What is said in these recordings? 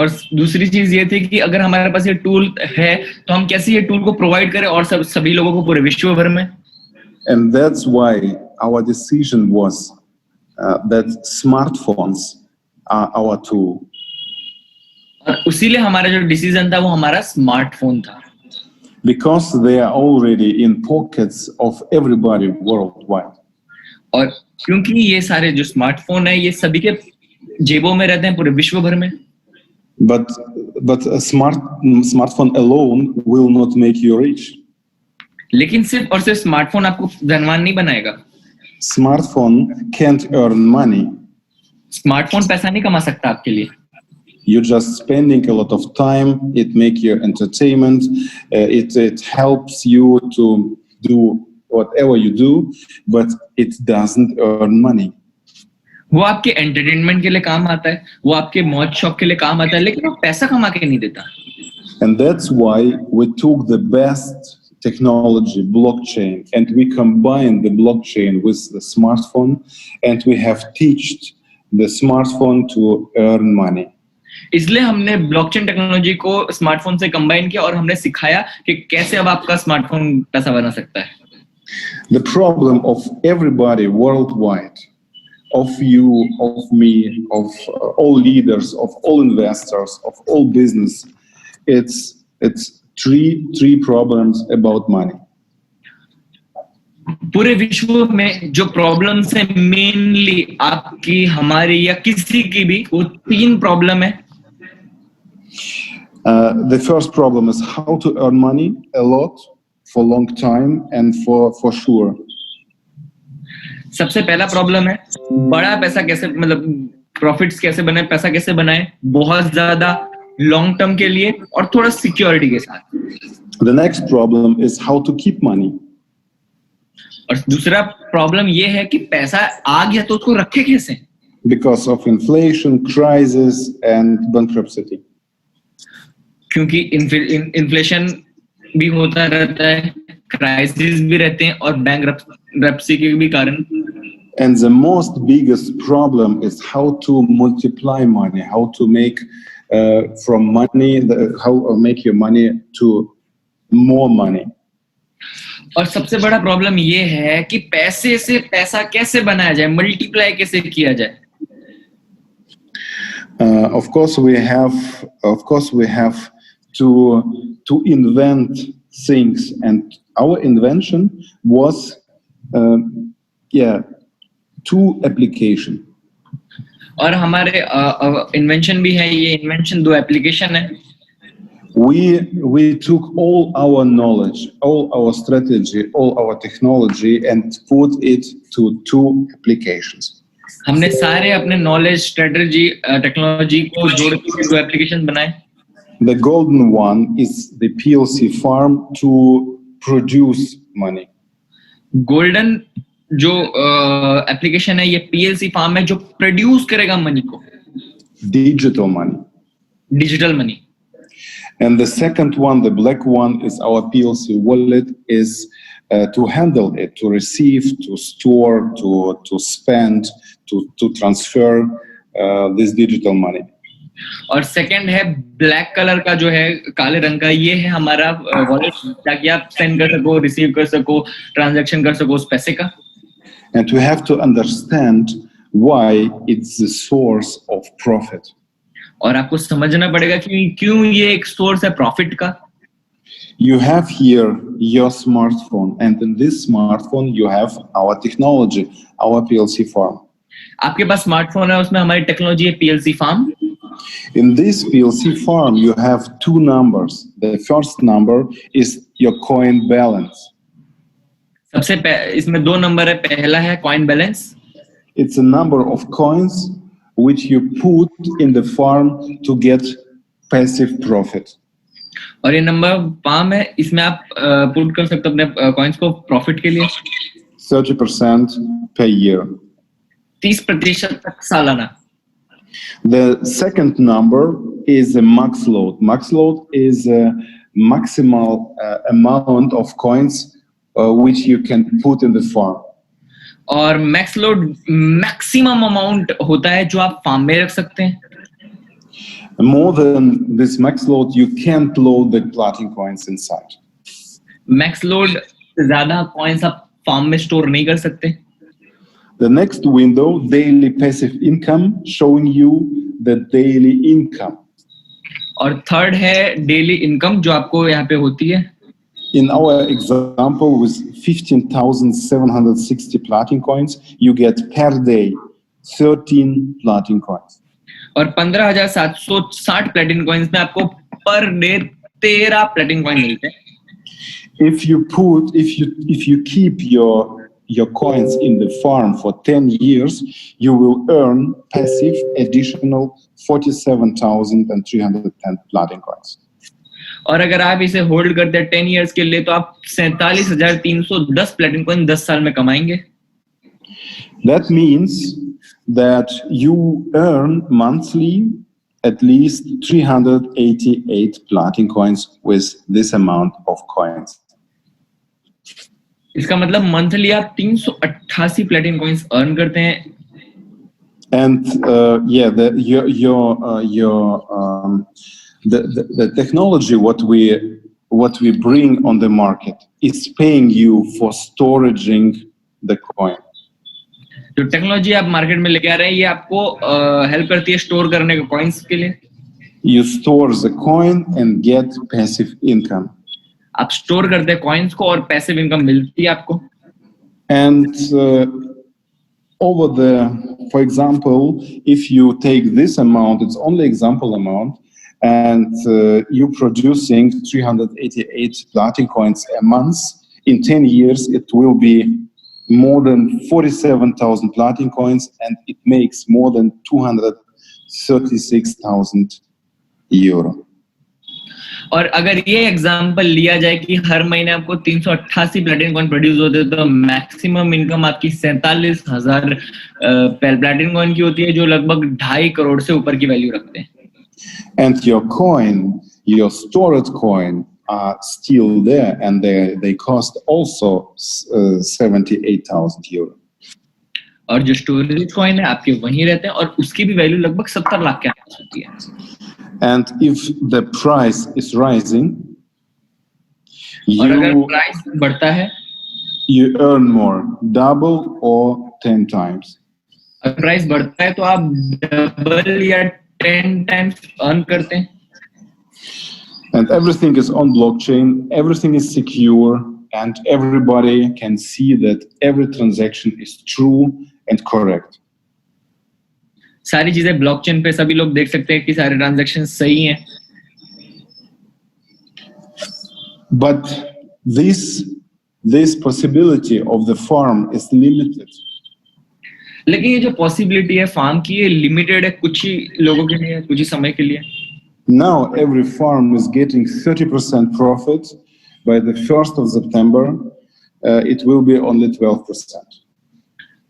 और दूसरी चीज ये थी कि अगर हमारे पास ये टूल है तो हम कैसे ये टूल को प्रोवाइड करें और सभी लोगों को पूरे विश्व भर में. And that's why our decision was that smartphones are our tool. और उसीलिए हमारा जो डिसीजन था वो हमारा स्मार्टफोन था. Because they are already in pockets of everybody worldwide. और क्योंकि ये सारे जो स्मार्टफोन है ये सभी के जेबों में रहते हैं पूरे विश्व भर में. But a smartphone alone will not make you rich. लेकिन सिर्फ और सिर्फ स्मार्टफोन आपको धनवान नहीं बनाएगा. Smartphone can't earn money. Smartphone पैसा नहीं कमा सकता आपके लिए. You're just spending a lot of time. It makes your entertainment. It helps you to do whatever you do, but it doesn't earn money. वो आपके एंटरटेनमेंट के लिए काम आता है, वो आपके मौज शौक के लिए काम आता है, लेकिन वो पैसा कमा के नहीं देता. And that's why we took the best technology, blockchain, and we combined the blockchain with the smartphone, and we have taught the smartphone to earn money. इसलिए हमने ब्लॉकचेन टेक्नोलॉजी को स्मार्टफोन से कंबाइन किया और हमने सिखाया कि कैसे अब आपका स्मार्टफोन पैसा बना सकता है. The problem of everybody worldwide, of you, of me, of all leaders, of all investors, of all business, it's three problems about money. पूरे विश्व में जो प्रॉब्लम्स है मेनली आपकी, हमारी या किसी की भी, वो 3 प्रॉब्लम है. The first problem is how to earn money a lot for long time and for sure. सबसे पहला प्रॉब्लम है बड़ा पैसा कैसे, मतलब प्रॉफिट्स कैसे बनाए, पैसा कैसे बनाए बहुत ज्यादा लॉन्ग टर्म के लिए और थोड़ा सिक्योरिटी के साथ. The next problem is how to keep money. और दूसरा प्रॉब्लम ये है कि पैसा आ गया तो उसको रखे कैसे. Because of inflation, crisis, and bankruptcy. क्योंकि इन्फ्लेशन भी होता रहता है, क्राइसिस भी रहते हैं और बैंकरप्सी के भी कारण. And the most biggest problem is how to multiply money, how to make from money, how make your money to more money. और सबसे बड़ा प्रॉब्लम ये है कि पैसे से पैसा कैसे बनाया जाए, मल्टीप्लाई कैसे किया जाए. Of course we have to invent things, and our invention was two application. और हमारे इन्वेंशन भी है, ये इन्वेंशन 2 एप्लीकेशन है. We took all our knowledge, all our strategy, all our technology and put it to 2 applications. हमने सारे अपने knowledge, strategy, technology को जोड़ के 2 एप्लीकेशन बनाए. The golden one is the PLC farm to produce money. Golden जो application है ये पीएलसी फार्म है जो प्रोड्यूस करेगा मनी को. Digital money. Digital money. And the second one, the black one, is our PLC wallet, is to handle it, to receive, to store, to spend, to transfer this digital money. और second है black colour का जो है, काले रंग का, ये है हमारा वॉलेट, ताकि आप सेंड कर सको, रिसीव कर सको, ट्रांजैक्शन कर सको उस पैसे का. And we have to understand why it's the source of profit. और आपको समझना पड़ेगा कि क्यों ये एक सोर्स है प्रॉफिट का. You have here your smartphone, and in this smartphone you have our technology, our PLC farm. आपके पास स्मार्टफोन है, उसमें हमारी टेक्नोलॉजी है PLC form. In this PLC farm you have 2 numbers. The first number is your coin balance. इसमें 2 number है. पहला है coin balance. It's a number of coins which you put in the farm to get passive profit. और ये number farm है, इसमें आप put कर सकते हो अपने कॉइन्स को प्रॉफिट के लिए. 30% per year. 30% तक सालाना. The second number is the max load. Max load is a maximal amount of coins which you can put in the farm. और मैक्स लोड मैक्सिमम अमाउंट होता है जो आप फार्म में रख सकते हैं. More than this max load, you can't load the plotting coins inside. Max load से ज्यादा कॉइन्स आप फार्म में स्टोर नहीं कर सकते. The next window, daily passive income, showing you the daily income. और थर्ड है डेली इनकम जो आपको यहाँ पे होती है. In our example, with 15,760 plotting coins, you get per day 13 plotting coins. और 15,760 प्लेटिन कॉइन्स में आपको पर डे 13 प्लेटिन कॉइन मिलते हैं. If you keep your coins in the farm for 10 years, you will earn passive additional 47,310 plotting coins. और अगर आप इसे hold करते हैं 10 इयर्स के लिए तो आप 47,310 प्लेटिन कॉइन 10 साल में कमाएंगे. That means that you earn monthly at least 388 plotting coins with this amount of coins. इसका मतलब मंथली आप 388 प्लेटिन कॉइन्स अर्न करते हैं. And the technology what we bring on the market is paying you for storing the coin. जो technology आप market में लेके आ रहे हैं ये आपको हेल्प करती है स्टोर करने के कॉइन्स के लिए. You store the coin and get passive income. आप स्टोर करते हैं कॉइन्स को और पैसिव इनकम मिलती है आपको. And over there, for example, if you take this amount, it's only example amount, and you're producing 388 plotting coins a month, in 10 years, it will be more than 47,000 plotting coins, and it makes more than 236,000 euro. और अगर ये example लिया जाए कि हर महीने आपको 388 प्लेटिन coin produce होते हैं तो मैक्सिमम इनकम आपकी 47,000 प्लेटिन कॉइन की होती है जो लगभग 2.5 करोड़ से ऊपर की वैल्यू रखते हैं. And your coin, your stored coin, are still there, and they cost also 78,000 euro. और जो स्टोरेज कॉइन है आपके वहीं रहते हैं और उसकी भी वैल्यू लगभग 70 लाख के आसपास होती है. And if the price is rising, और अगर प्राइस बढ़ता है you earn more, double or 10 times. अगर प्राइस बढ़ता है तो आप डबल या 10 टाइम्स अर्न करते हैं. And everything is on blockchain, everything is secure, and everybody can see that every transaction is true and correct. सारी चीजें ब्लॉकचेन पे सभी लोग देख सकते हैं कि सारे ट्रांजैक्शन सही हैं. But this possibility of the farm is limited. लेकिन ये जो पॉसिबिलिटी है फार्म की ये लिमिटेड है कुछ ही लोगों के लिए कुछ ही समय के लिए. Now every farm is getting 30% profit. By the 1st of September, it will be only 12%.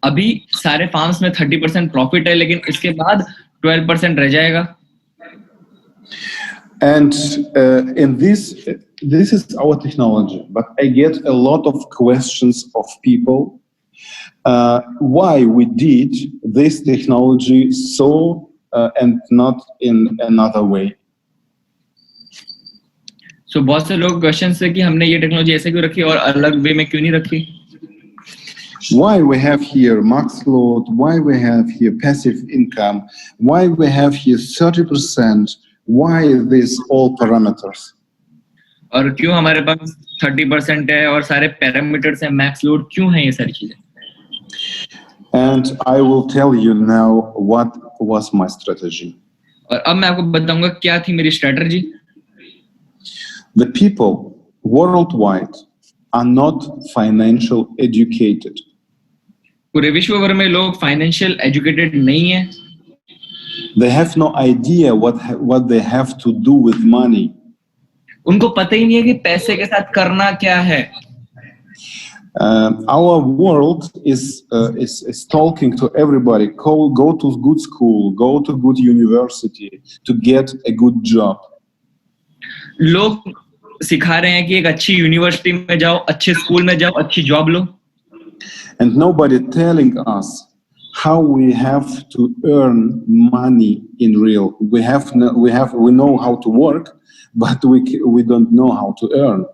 अभी सारे फार्म्स में 30% प्रॉफिट है लेकिन इसके बाद 12% रह जाएगा. And in this is our technology, but I get a lot of questions of people why we did this technology so and not in another way. So बहुत से लोग क्वेश्चन है कि हमने ये टेक्नोलॉजी ऐसे क्यों रखी और अलग वे में क्यों नहीं रखी. Why we have here max load, why we have here passive income, why we have here 30%, why these all parameters? और क्यों हमारे पास 30% है और सारे पैरामीटर्स हैं मैक्स लोड क्यों है ये सारी चीजें. And I will tell you now what was my strategy. और अब मैं आपको बताऊंगा क्या थी मेरी strategy. The people worldwide are not financial educated. पूरे विश्व भर में लोग फाइनेंशियल एजुकेटेड नहीं है. They have no idea what they have to do with money. उनको पता ही नहीं है कि पैसे के साथ करना क्या है. Our world is talking to everybody. Go to good school, go to good university to get a good job. लोग सिखा रहे हैं कि एक अच्छी यूनिवर्सिटी में जाओ, अच्छे स्कूल में जाओ, अच्छी job low. And nobody telling us how we have to earn money in real. We know how to work, but we don't know how to earn.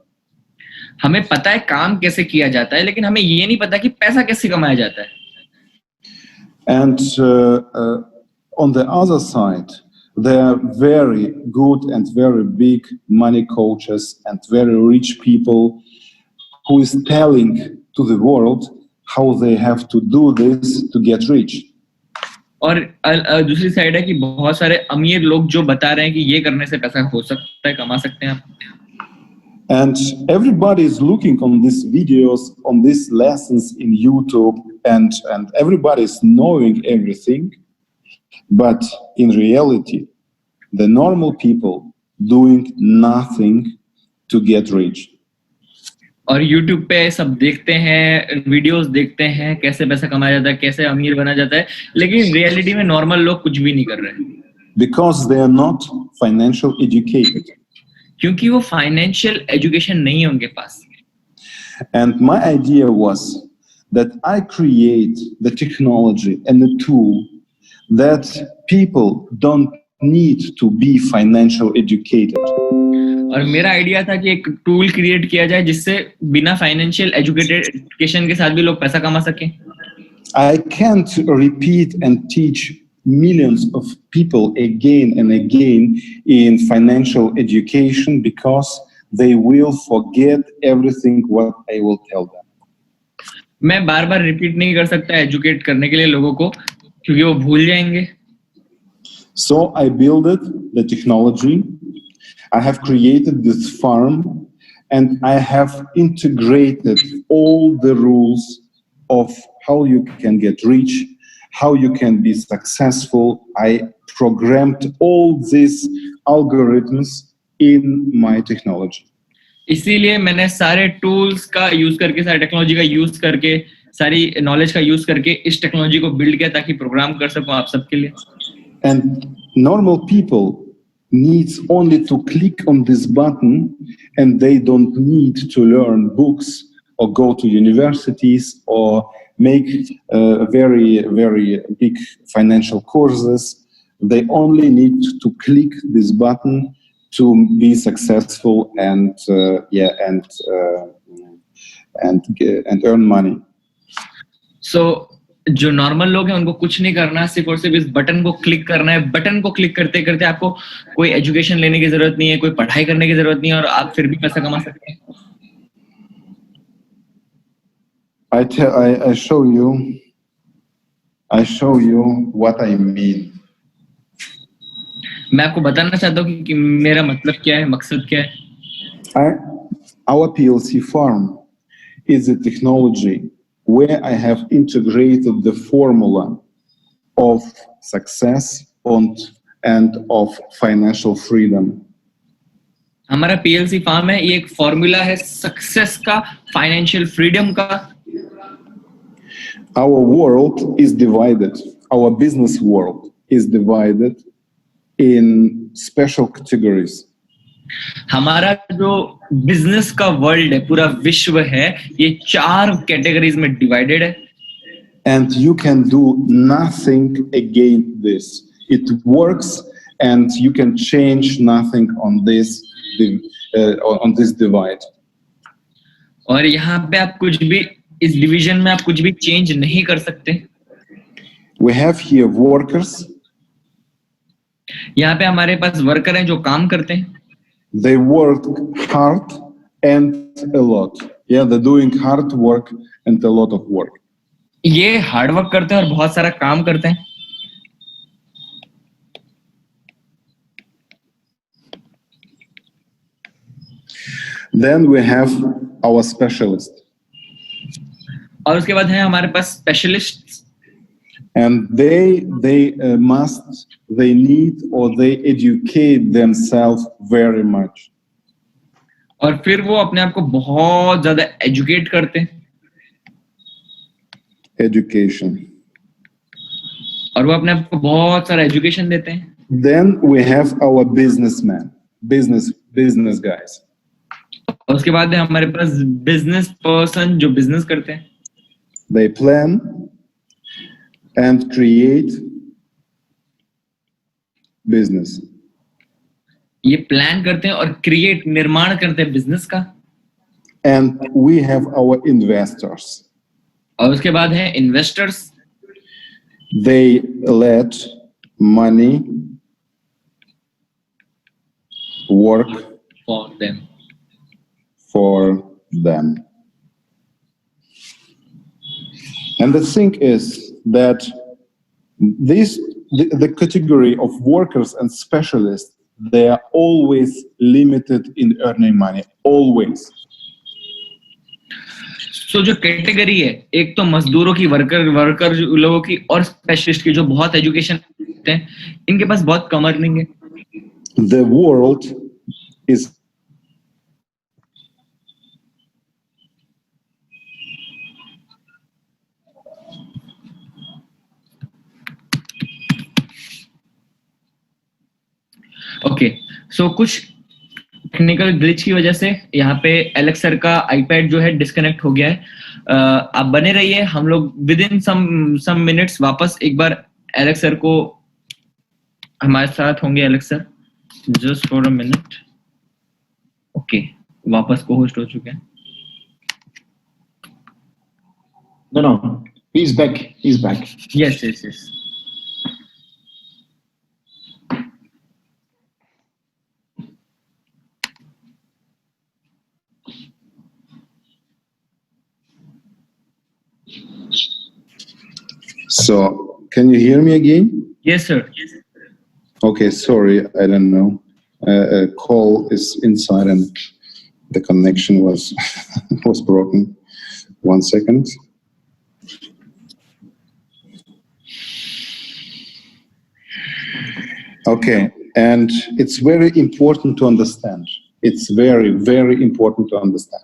हमें पता है काम कैसे किया जाता है, लेकिन हमें ये नहीं पता कि पैसा कैसे कमाया जाता है. And on the other side, there are very good and very big money coaches and very rich people who is telling to the world how they have to do this to get rich. और दूसरी side है कि बहुत सारे अमीर लोग जो बता रहे हैं कि ये करने से पैसा हो सकता है, कमा सकते हैं आप. And everybody is looking on these videos, on these lessons in YouTube, and everybody is knowing everything. But in reality, the normal people doing nothing to get rich. और YouTube पे सब देखते हैं, वीडियोस देखते हैं कैसे पैसा कमाया जाता है, कैसे अमीर बना जाता है, लेकिन रियलिटी में नॉर्मल लोग कुछ भी नहीं कर रहे हैं. Because they are not financial educated. क्योंकि वो फाइनेंशियल एजुकेशन नहीं है उनके पास. And my idea was that I create the technology and the tool that people don't need to be financial educated. और मेरा आइडिया था कि एक टूल क्रिएट किया जाए जिससे बिना फाइनेंशियल एजुकेशन के साथ भी लोग पैसा कमा सकें. I can't repeat and teach millions of people again and again in financial education because they will forget everything what I will tell them. मैं बार बार रिपीट नहीं कर सकता एजुकेट करने के लिए लोगों को, क्योंकि वो भूल जाएंगे. So I built the technology. I have created this farm and I have integrated all the rules of how you can get rich, how you can be successful. I programmed all these algorithms in my technology. इसीलिए मैंने सारे tools का use करके, सारी technology का use करके, सारी knowledge का यूज करके इस टेक्नोलॉजी को बिल्ड किया ताकि प्रोग्राम कर सकूं आप सबके लिए. And normal people needs only to click on this button and they don't need to learn books or go to universities or make very, very big financial courses. They only need to click this button to be successful and earn money. So जो normal लोग हैं उनको कुछ नहीं करना, सिर्फ और सिर्फ इस बटन को क्लिक करना है. बटन को क्लिक करते करते आपको कोई एजुकेशन लेने की जरूरत नहीं है, कोई पढ़ाई करने की जरूरत नहीं है, और आप फिर भी पैसा कमा सकते हैं. I show you what I mean. मैं आपको बताना चाहता हूँ कि मेरा मतलब क्या है, मकसद क्या है. Our PLC farm is a technology where I have integrated the formula of success and of financial freedom. हमारा PLC फार्म है, ये एक फॉर्मूला है सक्सेस का, फाइनेंशियल फ्रीडम का. Our world is divided. Our business world is divided in special categories. हमारा जो business का वर्ल्ड है, पूरा विश्व है, ये 4 कैटेगरीज में डिवाइडेड है. And you can do nothing against this. It works and you can change nothing on this divide. और यहाँ पे आप कुछ भी, इस डिवीजन में आप कुछ भी चेंज नहीं कर सकते. We have here workers. यहाँ पे हमारे पास वर्कर हैं जो काम करते हैं. They work hard and a lot. Yeah, they're doing hard work and a lot of work. ये हार्ड वर्क करते हैं और बहुत सारा काम करते हैं. Then we have our specialists. और उसके बाद है हमारे पास specialist. And they need or they educate themselves very much. और फिर वो अपने आप को बहुत ज्यादा एजुकेट करते हैं. Education. और वो अपने आप को बहुत सारा एजुकेशन देते हैं. Then we have our businessmen, business guys. और उसके बाद है हमारे पास बिजनेस पर्सन जो बिजनेस करते हैं. They plan and create business. ये प्लान करते हैं और क्रिएट निर्माण करते हैं बिजनेस का. And we have our investors. और उसके बाद है investors. They let money work for them. for them. And the thing is that the category of workers and specialists, they are always limited in earning money, always. So जो category है, एक तो मजदूरों की, वर्कर लोगों की और specialist की जो बहुत एजुकेशन हैं, इनके पास बहुत कम अर्निंग है. The world is okay. So कुछ टेक्निकल ग्लिच की वजह से यहाँ पे एलेक्स सर का आईपैड जो है डिस्कनेक्ट हो गया है. आप बने रहिए, हम लोग विद इन सम मिनट्स वापस एक बार एलेक्स सर को हमारे साथ होंगे. Alex sir just for a minute. Okay, वापस को होस्ट हो चुके हैं. No, he's back. He's back. Yes yes yes. so. Can you hear me again? Yes sir. Okay, sorry, I don't know. A call is inside and the connection was was broken. 1 second. Okay, and it's very important to understand. It's very, very important to understand.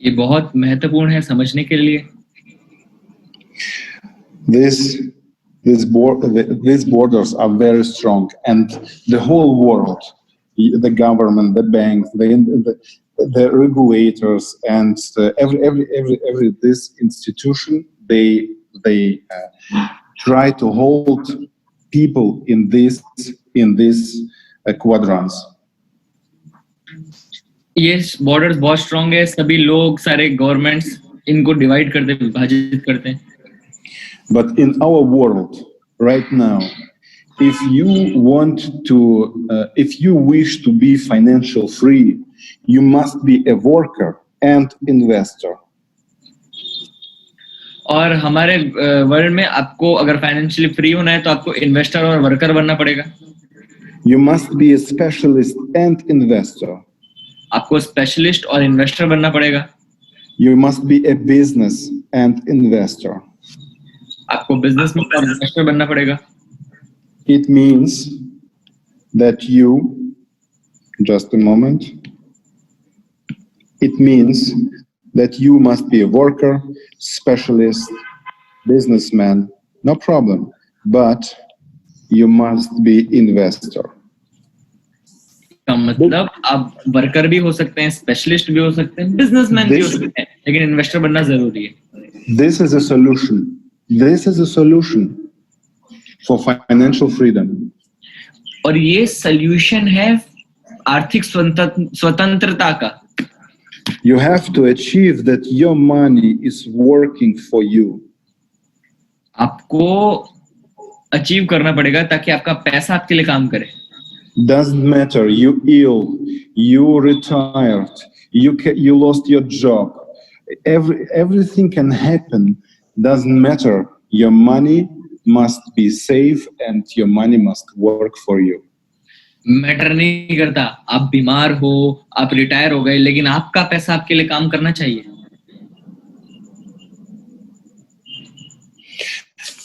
ये बहुत महत्वपूर्ण है समझने के लिए. These borders are very strong, and the whole world, the government, the banks, the regulators, and every this institution, they try to hold people in this quadrants. ये borders बहुत strong है. सभी लोग, सारे गवर्नमेंट्स इनको डिवाइड करते हैं, विभाजित करते हैं. But in our world right now, if you wish to be financial free, you must be a worker and investor. और हमारे वर्ल्ड में आपको अगर फाइनेंशियली फ्री होना है तो आपको इन्वेस्टर और वर्कर बनना पड़ेगा. You must be a specialist and investor. आपको स्पेशलिस्ट और इन्वेस्टर बनना पड़ेगा. You must be a business and investor. आपको बिजनेसमैन और इन्वेस्टर बनना पड़ेगा. It means that you, just a moment. It means that you must be a worker, specialist, businessman, no problem, but you must be investor. का मतलब आप worker भी हो सकते हैं, स्पेशलिस्ट भी हो सकते हैं, बिजनेसमैन भी हो सकते हैं, लेकिन इन्वेस्टर बनना जरूरी है. This is a solution. This is a solution for financial freedom. और ये सॉल्यूशन है आर्थिक स्वतंत्रता का. You have to achieve that your money is working for you. आपको अचीव करना पड़ेगा ताकि आपका पैसा आपके लिए काम करे. Doesn't matter, you ill, you retired, you lost your job. Everything can happen. Doesn't matter. Your money must be safe and your money must work for you. Matter नहीं करता, आप बीमार हो, आप रिटायर हो गए, लेकिन आपका पैसा आपके लिए काम करना चाहिए.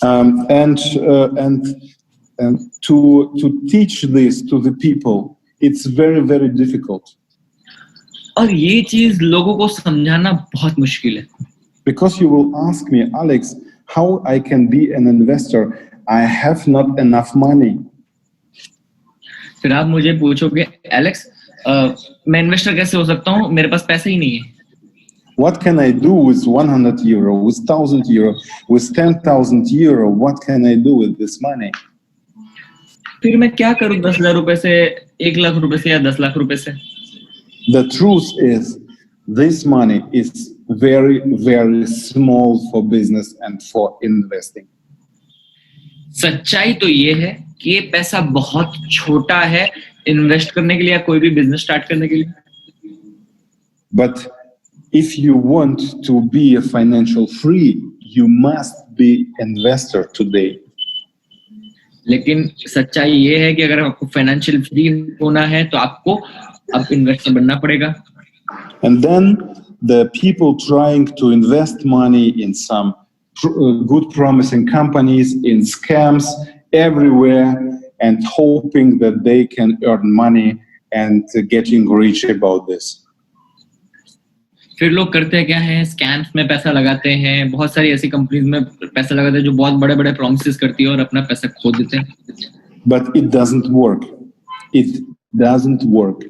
And to teach this to the people, it's very, very difficult. और ये चीज लोगों को समझाना बहुत मुश्किल है. Because you will ask me, Alex, how I can be an investor? I have not enough money. फिर आप मुझे पूछोगे, एलेक्स, मैं इन्वेस्टर कैसे हो सकता हूँ? मेरे पास पैसे ही नहीं है. What can I do with 100 euro, with 1,000 euro, with 10,000 euro? What can I do with this money? फिर मैं क्या करूं 10,000 रुपए से, 1 लाख रुपए से या 10 लाख रुपए से? The truth is, this money is very, very small for business and for investing. सच्चाई तो ये है कि ये पैसा बहुत छोटा है इन्वेस्ट करने के लिए या कोई भी बिजनेस स्टार्ट करने के लिए. But if you want to be a financial free, you must be investor today. लेकिन सच्चाई ये है कि अगर आपको फाइनेंशियल फ्री होना है तो आपको अब इन्वेस्टर बनना पड़ेगा. And then the people trying to invest money in some good promising companies, in scams everywhere, and hoping that they can earn money and getting rich about this. फिर लोग करते क्या है, स्कैम्स में पैसा लगाते हैं, बहुत सारी ऐसी कंपनीज में पैसा लगाते हैं जो बहुत बड़े बड़े प्रॉमिसेस करती है और अपना पैसा खो देते हैं. But it doesn't work. It doesn't work.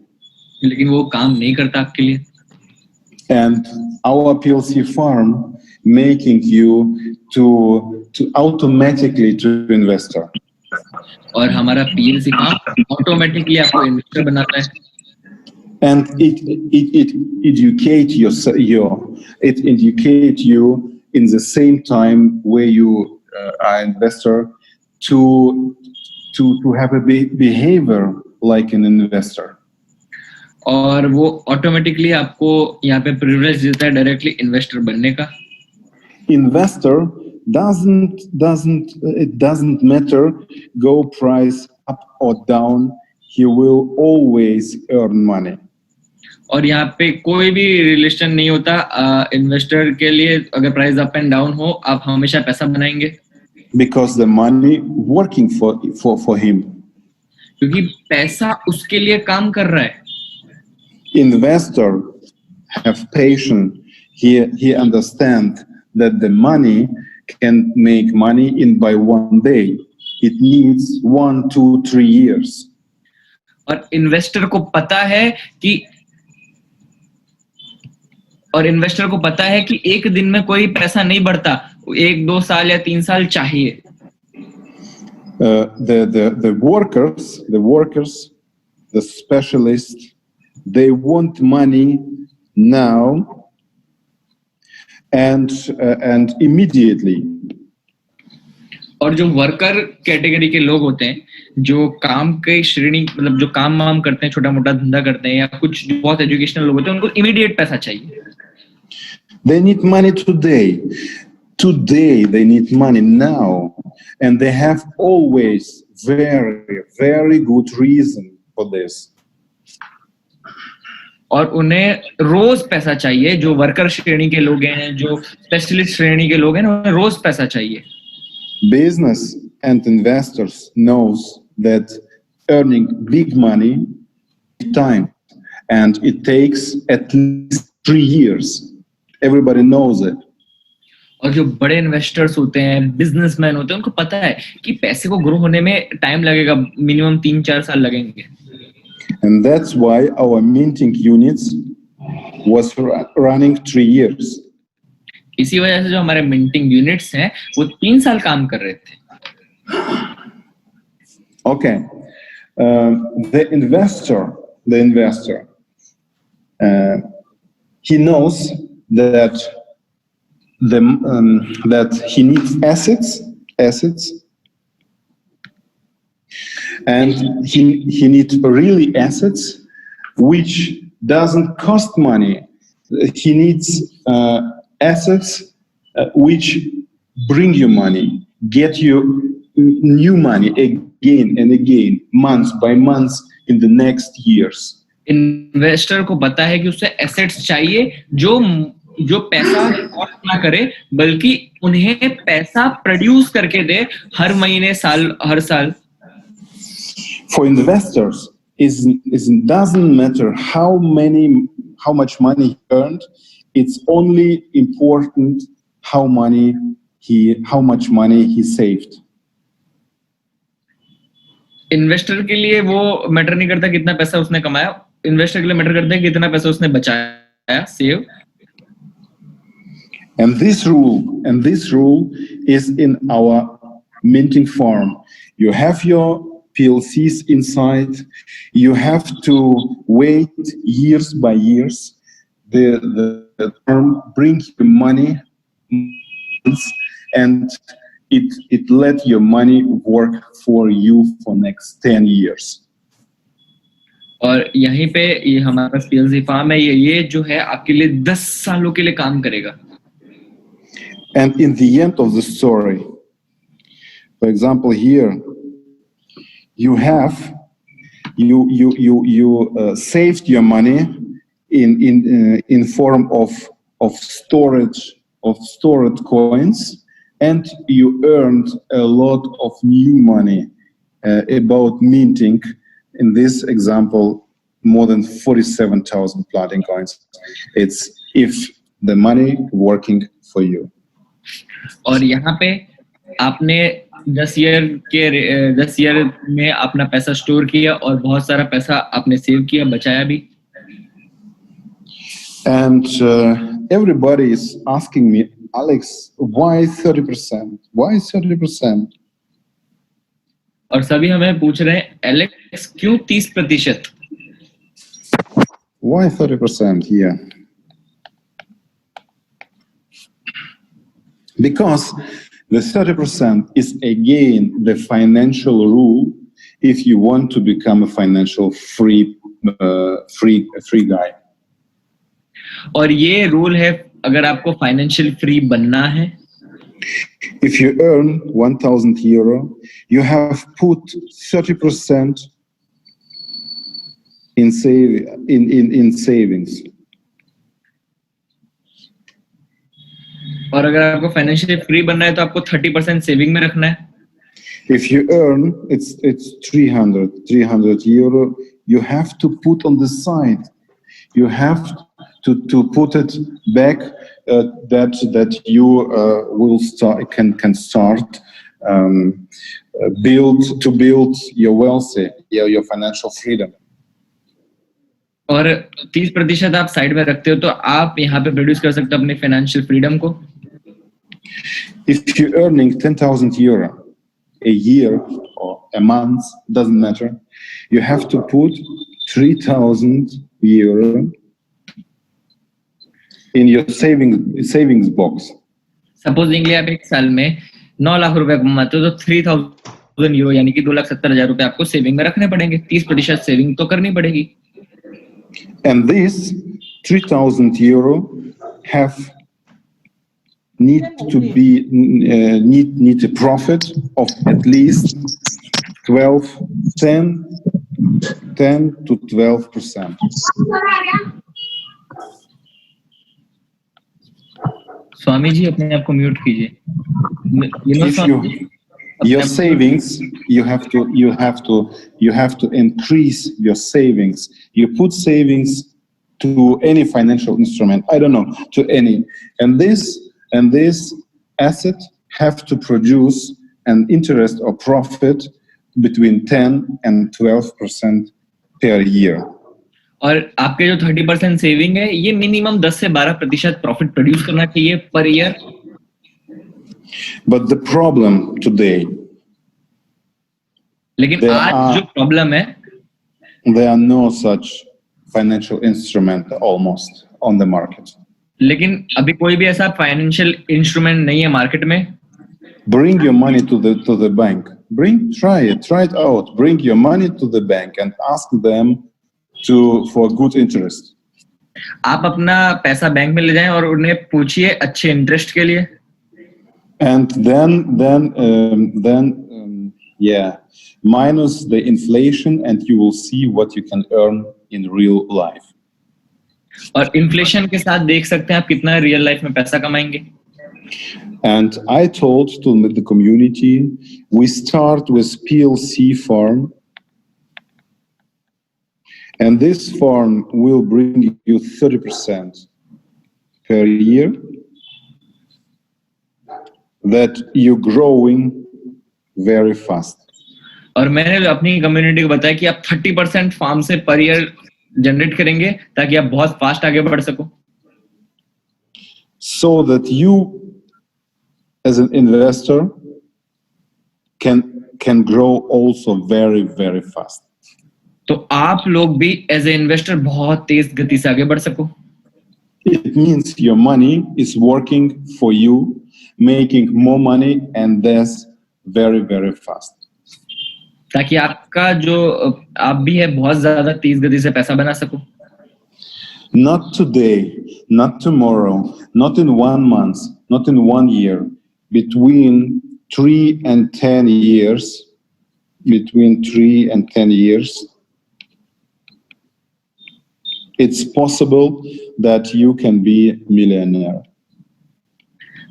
लेकिन वो काम नहीं करता आपके लिए. And our PLC farm making you to automatically to investor. और हमारा पीएलसी काम ऑटोमेटिकली आपको इन्वेस्टर बनाता है. And it educate it educate you in the same time where you are investor to have a behavior like an investor. और वो automatically आपको यहाँ पे प्रिविलेज देता है डायरेक्टली इन्वेस्टर बनने का. Investor doesn't matter go price up or down, he will always earn money. और यहाँ पे कोई भी रिलेशन नहीं होता इन्वेस्टर के लिए. अगर प्राइस अप एंड डाउन हो आप हमेशा पैसा बनाएंगे. Because the money working for him. क्योंकि पैसा उसके लिए काम कर रहा है. Investor have patience. He understand that the money can make money in by one day. It needs 1, 2, 3 years. और इन्वेस्टर को पता है कि एक दिन में कोई पैसा नहीं बढ़ता, 1, 2 साल या 3 साल चाहिए. The workers, the specialists, they want money now and immediately. और जो वर्कर कैटेगरी के लोग होते हैं, जो काम के श्रेणी मतलब जो काम करते हैं, छोटा मोटा धंधा करते हैं या कुछ जो बहुत एजुकेशनल लोग होते हैं, उनको इमीडिएट पैसा चाहिए. They need money today. Today they need money now, and they have always very, very good reason for this. और उन्हें रोज पैसा चाहिए. जो वर्कर श्रेणी के लोग हैं, जो स्पेशलिस्ट श्रेणी के लोग हैं, उन्हें रोज पैसा चाहिए. Business and investors knows that earning big money takes time, and it takes at least 3 years. Everybody knows it. और जो बड़े इन्वेस्टर्स होते हैं, बिजनेसमैन होते हैं, उनको पता है कि पैसे को ग्रो होने में टाइम लगेगा, मिनिमम 3-4 साल लगेंगे. And that's why our minting units was running 3 years. इसी वजह से जो हमारे मिंटिंग यूनिट्स हैं वो 3 साल काम कर रहे थे. Okay, the investor, he knows that that he needs assets, and he needs really assets which doesn't cost money. He needs assets which bring you money, get you new money again and again, month by month in the next years. Investor को पता है कि उसे assets चाहिए जो पैसा cost ना करे, बल्कि उन्हें पैसा प्रोड्यूस करके दे हर महीने, हर साल. For investors, it doesn't matter how much money he earned. It's only important how much money he saved. Investor के लिए वो मैटर नहीं करता कितना पैसा उसने कमाया. इन्वेस्टर के लिए मैटर करता है कितना पैसा उसने बचाया, save. And this rule is in our minting farm. You have your PLCs inside. You have to wait years by years. The firm brings you money, and it let your money work for you for next 10 years. और यहीं पे ये हमारे पास PLC farm है, ये जो है आपके लिए 10 सालों के लिए काम करेगा. And in the end of the story, for example, here you have you saved your money in form of stored coins, and you earned a lot of new money about minting. In this example, more than 47,000 platinum coins. It's if the money working for you. और यहाँ पे आपने 10 year में अपना पैसा store किया और बहुत सारा पैसा आपने सेव किया, बचाया भी. And everybody is asking me, Alex, why 30%? Why 30%? और सभी हमें पूछ रहे हैं, एलेक्स क्यों 30%? Why 30% here? Because the 30% is again the financial rule if you want to become a financial free guy. और ये रूल है अगर आपको फाइनेंशियल फ्री बनना है. If you earn 1,000 euro, you have put 30% in savings. और अगर आपको फाइनेंशियल फ्री बनना है तो आपको 30% सेविंग में रखना है. If you earn it's 300 euro, you have to put on the side. You have to put it back that you will start can start build your wealthy, your financial freedom. और 30% आप side में रखते हो तो आप यहाँ पे produce कर सकते हो अपने फाइनेंशियल फ्रीडम को. If you're earning 10,000 euro a year or a month, doesn't matter, you have to put 3,000 euro in your savings box. Supposedly आप एक साल में 9 लाख रुपए कमाते हो तो 3,000 यूरो यानी कि 2,70,000 रुपए आपको सेविंग में रखने पड़ेंगे. 30% सेविंग तो करनी पड़ेगी. And this 3,000 euro need a profit of at least 10 to 12%. Swami ji अपने आप को म्यूट कीजिए. Your savings, you have to increase your savings. You put savings to any financial instrument. I don't know, to any, and this asset have to produce an interest or profit between 10 and 12% per year. और आपके जो 30% saving है ये minimum 10 से 12% profit produce करना चाहिए per year. But the problem today, लेकिन आज जो प्रॉब्लम है, there are no such financial instrument almost on the market. लेकिन अभी कोई भी ऐसा फाइनेंशियल इंस्ट्रूमेंट नहीं है मार्केट में. Bring your money to the bank. Try it out. Bring your money to the bank and ask them for good interest. आप अपना पैसा बैंक में ले जाएं और उन्हें पूछिए अच्छे इंटरेस्ट के लिए. And then minus the inflation and you will see what you can earn in real life. और इन्फ्लेशन के साथ देख सकते हैं आप कितना रियल लाइफ में पैसा कमाएंगे. And I told to the community, we start with PLC farm. And this farm will bring you 30% per year. That you're growing very fast. और मैंने अपनी कम्युनिटी को बताया कि आप 30% फार्म से पर ईयर जनरेट करेंगे ताकि आप बहुत फास्ट आगे बढ़ सको. so that you as an investor can grow also very, very fast. तो आप लोग भी एज ए इन्वेस्टर बहुत तेज गति से आगे बढ़ सको. It means your money is working for you, making more money, and that's very, very fast. ताकि आपका जो आप भी है बहुत ज्यादा तेज गति से पैसा बना सको. Not today, not tomorrow, not in 1 month, not in 1 year, between 3 and 10 years, between 3 and 10 years, it's possible that you can be millionaire.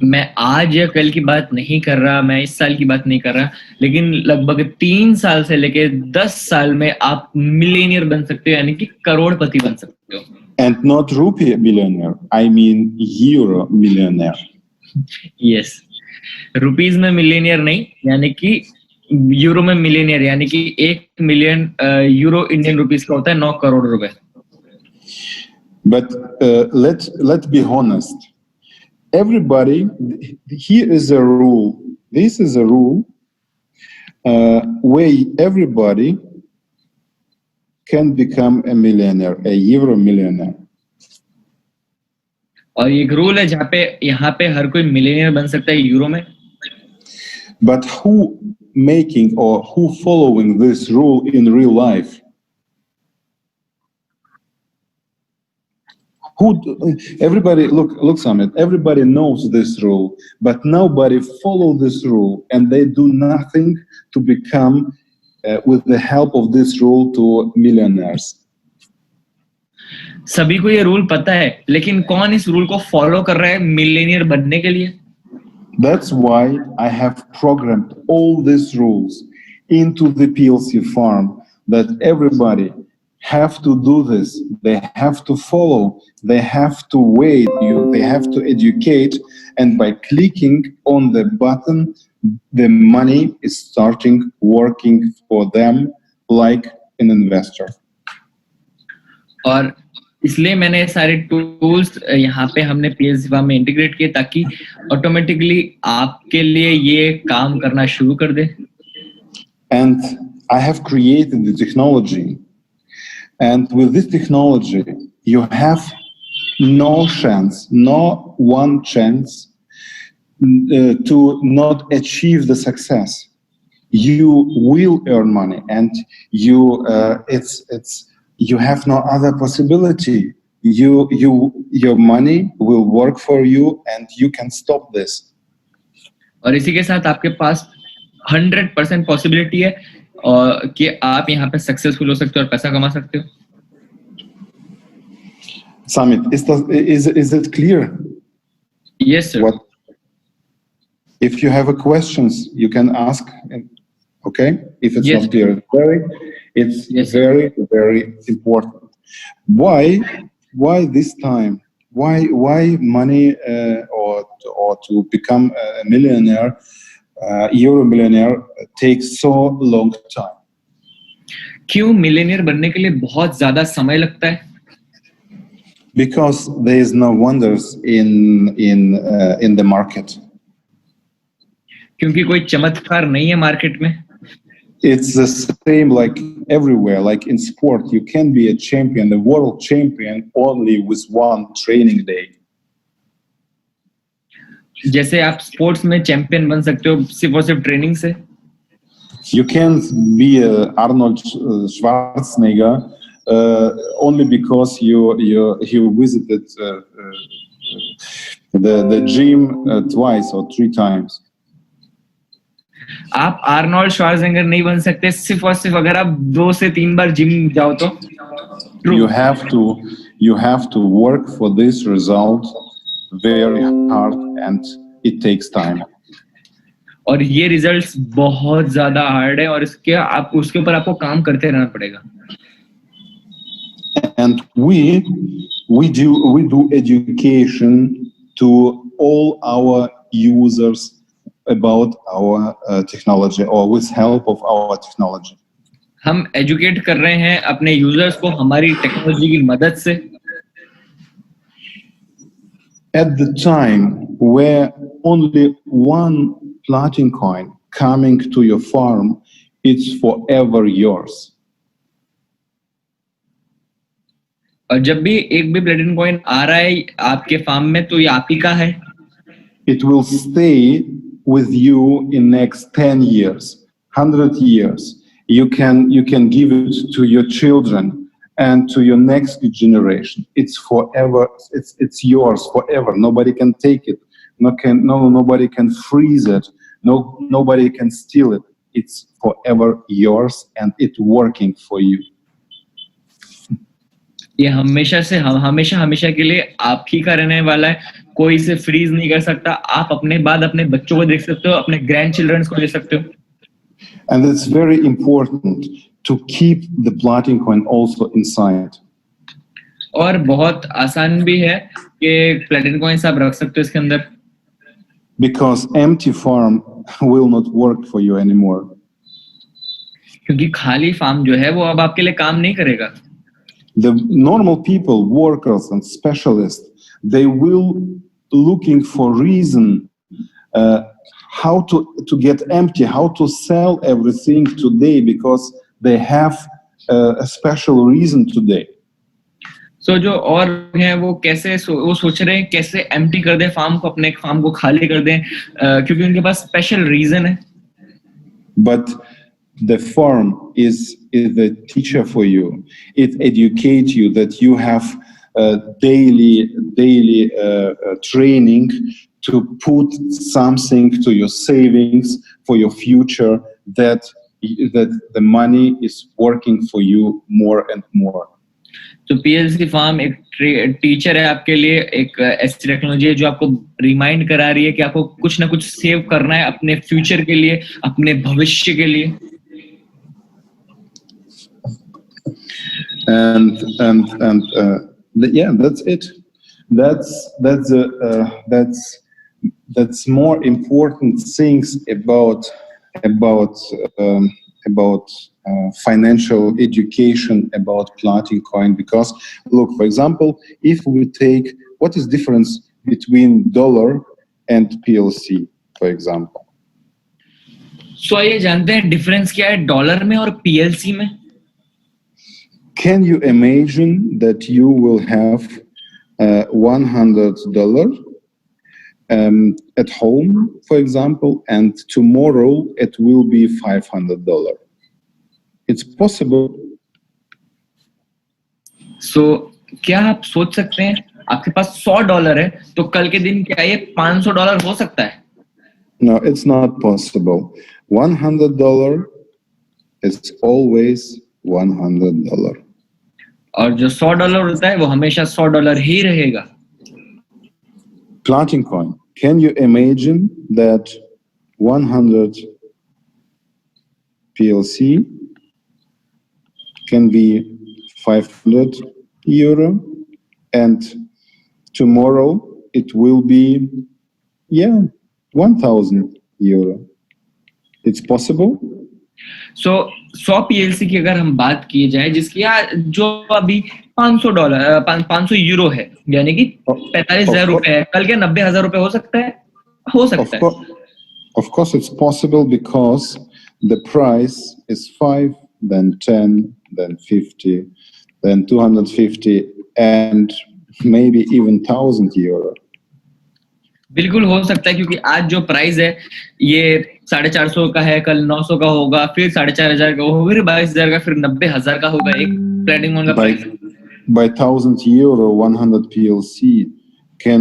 मैं आज या कल की बात नहीं कर रहा, मैं इस साल की बात नहीं कर रहा, लेकिन लगभग 3 साल से लेके 10 साल में आप मिलेनियर बन सकते हो, यानी कि करोड़पति बन सकते हो. And not rupee millionaire, I mean euro millionaire. Yes, rupees में मिलेनियर नहीं, यानी कि यूरो में मिलेनियर, यानी कि 1 मिलियन यूरो इंडियन रुपीस का होता है 9 करोड़ रुपए. But let's be honest. Everybody, here is a rule. This is a rule where everybody can become a millionaire, a euro millionaire. और एक रूल है जहाँ पे यहाँ पे हर कोई मिलेनियर बन सकता है यूरो में. But who making or who following this rule in real life? Everybody look Samit, everybody knows this rule, but nobody follow this rule, and they do nothing to become with the help of this rule to millionaires. सभी को ये rule पता है, लेकिन कौन इस rule को follow कर रहा है मिलेनियर बनने के लिए? That's why I have programmed all these rules into the PLC farm, that everybody have to do this, they have to follow, they have to wait, they have to educate, and by clicking on the button, the money is starting working for them like an investor. और इसलिए मैंने सारे tools यहाँ पे हमने PLC farm में integrate किए ताकि ऑटोमेटिकली आपके लिए ये काम करना शुरू कर दे. And I have created the technology. And with this technology, you have no chance, no one chance to not achieve the success. You will earn money, and you have no other possibility. Your money will work for you, and you can stop this. और इसी के साथ आपके पास 100% possibility है कि आप यहाँ पे सक्सेसफुल हो सकते हो और पैसा कमा सकते हो. Samit, is it clear? Yes, sir. If you have questions, you can ask. Okay, if it's Yes. not clear, it's Yes. very, very important. Why this time? Why money or to become a millionaire? Euro millionaire takes so long time. क्यों Millionaire बनने के लिए बहुत ज्यादा समय लगता है? Because there is no wonders in the market. क्योंकि कोई चमत्कार नहीं है मार्केट में. It's the same like everywhere, like in sport. You can be a champion, the world champion, only with one training day. जैसे आप स्पोर्ट्स में champion बन सकते हो सिर्फ और सिर्फ ट्रेनिंग से. You can't be Arnold Schwarzenegger only because you visited the gym twice or 3 times. आप आर्नोल्ड श्वार्ज़नेगर नहीं बन सकते सिर्फ और सिर्फ अगर आप 2 से 3 बार जिम जाओ तो. You have to work for this result very hard, and it takes time. और ये रिजल्ट्स बहुत ज्यादा हार्ड है और उसके ऊपर आपको काम करते रहना पड़ेगा. And we do education to all our users about our technology, or with help of our technology. हम एजुकेट कर रहे हैं अपने यूजर्स को हमारी टेक्नोलॉजी की मदद से. at the time where only one platinum coin coming to your farm, it's forever yours. और जब भी एक भी प्लेटिनम कॉइन आ रहा है आपके फार्म में तो ये आप ही का है. It will stay with you in next 10 years, 100 years. You can give it to your children and to your next generation. It's forever. It's yours forever. Nobody can take it. Nobody can freeze it. Nobody can steal it. It's forever yours, and it's working for you. ये हमेशा से हमेशा के लिए आप ही का रहने वाला है. कोई इसे फ्रीज नहीं कर सकता. आप अपने बाद अपने बच्चों को देख सकते हो, अपने ग्रैंड चिल्ड्रंस को दे सकते हो. And it's very important to keep the platinum coin also inside. और बहुत आसान भी है कि प्लेटिनम कॉइन्स आप रख सकते हो इसके अंदर. Because empty farm will not work for you anymore. क्योंकि खाली फार्म जो है वो अब आपके लिए काम नहीं करेगा. The normal people, workers and specialists, they will looking for reason how to get empty, how to sell everything today, because they have a special reason today. So जो और हैं वो कैसे वो सोच रहे हैं कैसे एम्प्टी कर दें फार्म को, अपने फार्म को खाली कर दें, क्योंकि उनके पास स्पेशल रीजन है. But the farm is the teacher for you. It educates you that you have daily training to put something to your savings for your future, that the money is working for you more and more. तो PLC farm एक teacher है आपके लिए, एक ऐसी technology है जो आपको रिमाइंड करा रही है कि आपको कुछ ना कुछ सेव करना है अपने फ्यूचर के लिए, अपने भविष्य के लिए. Yeah, that's it. That's more important things about financial education about platinum coin. Because look, for example, if we take what is difference between dollar and PLC, for example. So ये जानते हैं difference क्या है dollar में और PLC में? Can you imagine that you will have $100 at home, for example, and tomorrow it will be $500? It's possible. So क्या आप सोच सकते हैं आपके पास $100 है तो कल के दिन क्या ये $500 हो सकता है? No, it's not possible. $100 is always $100. और जो $100 होता है वो हमेशा $100 ही रहेगा. Platinum coin. Can you imagine that 100 PLC can be €500 and tomorrow it will be €1,000? It's possible. So 100 PLC की अगर हम बात की जाए जिसकी जो अभी €500 है, यानी कि 45,000 रुपए है, कल के 90,000 रुपए हो सकता है? हो सकता है. Of course it's possible, because the price is 5, then 10, then 50, then 250, and maybe even €1,000. बिल्कुल हो सकता है, क्योंकि आज जो प्राइस है ये 450 का है, कल 900 का होगा, फिर 4,500 का होगा, फिर 22,000 का, फिर 90,000 का होगा एक प्लेटिनम कॉइन का price. By €1,000, 100 PLC can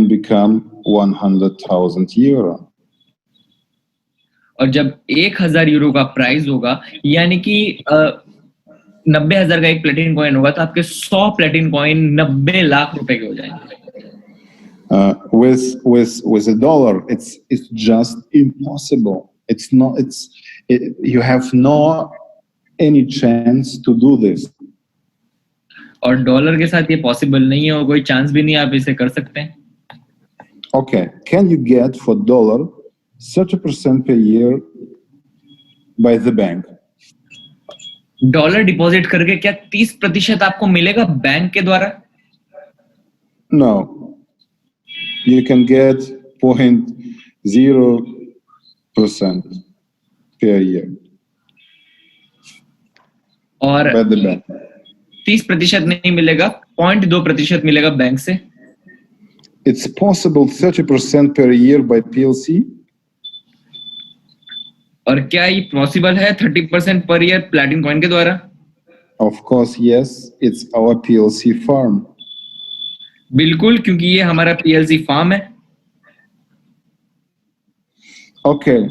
become €100,000. और जब €1,000 का प्राइस होगा, यानी कि 90,000 का एक प्लेटिनम कॉइन होगा, तो आपके 100 प्लेटिनम कॉइन 90 लाख रुपए के हो जाएंगे. With a dollar, it's just impossible. It's not. You have no any chance to do this. और डॉलर के साथ ये पॉसिबल नहीं है और कोई चांस भी नहीं आप इसे कर सकते हैं. Okay, can you get for dollar 30% per year by the bank? Dollar deposit करके क्या 30% आपको मिलेगा बैंक के द्वारा? No, you can get 0.0% per year और by the bank. 30% नहीं मिलेगा, 0.2% मिलेगा बैंक से. It's possible 30% per year by PLC. और क्या ये पॉसिबल है 30% पर ईयर प्लैटिनम कॉइन के द्वारा? Of course, yes, it's our PLC farm. बिल्कुल, क्योंकि ये हमारा पीएलसी फार्म है. Okay,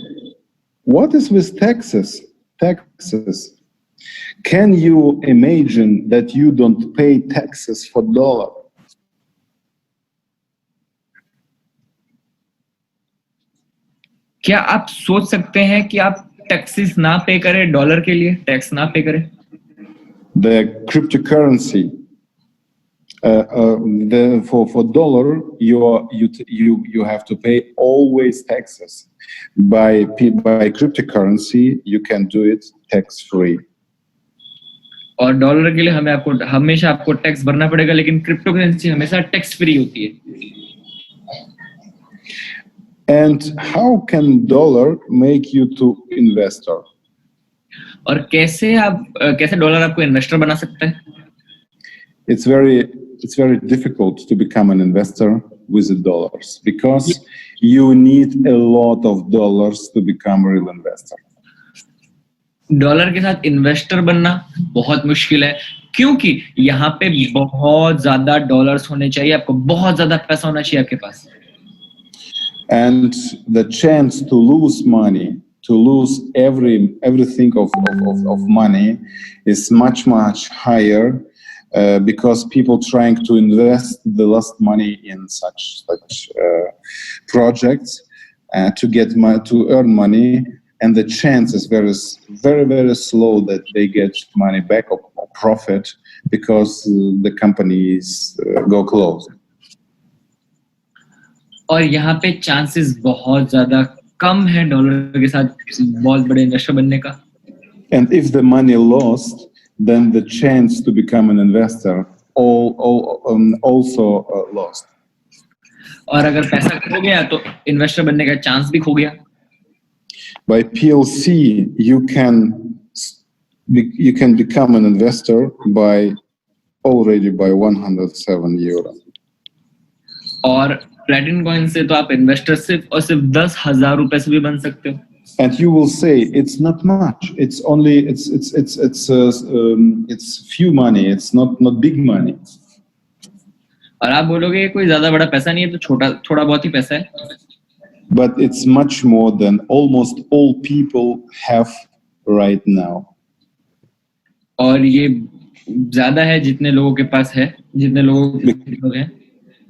what is with taxes? Taxes. Can you imagine that you don't pay taxes for dollar? क्या आप सोच सकते हैं कि आप टैक्सेस ना पे करें डॉलर के लिए, टैक्स ना पे करें? The cryptocurrency, for dollar, you have to pay always taxes. By cryptocurrency, you can do it tax free. और डॉलर के लिए हमेशा आपको टैक्स भरना पड़ेगा, लेकिन क्रिप्टो करेंसी हमेशा टैक्स फ्री होती है. And how can dollar make you to investor? और कैसे डॉलर आपको इन्वेस्टर बना सकता है? It's very difficult to become an investor with the dollars because you need a lot of dollars to become a real investor. Dollar के साथ investor बनना बहुत मुश्किल है, क्योंकि यहाँ पे बहुत ज्यादा डॉलर्स होने चाहिए, आपको बहुत ज्यादा पैसा होना चाहिए आपके पास. And the chance to lose money, to lose everything of money is much higher because people trying to invest the last money in such projects to earn money, and the chance is very slow that they get money back or profit because the companies go close. और यहाँ पे chances बहुत ज्यादा कम है dollar के साथ बहुत बड़े इन्वेस्टर बनने का. And if the money lost, then the chance to become an investor also lost. और अगर पैसा खो गया तो इन्वेस्टर बनने का चांस भी खो गया. By PLC, you can become an investor already by 107 euro. और प्लैटिनम कॉइन से तो आप इन्वेस्टर सिर्फ 10,000 रुपए से भी बन सकते हो. And you will say it's not much. It's only it's few money. It's not big money. और आप बोलोगे कोई ज्यादा बड़ा पैसा नहीं है, तो थोड़ा बहुत ही पैसा है. But it's much more than almost all people have right now. और ये ज्यादा है जितने लोगों के पास है, जितने लोग हैं.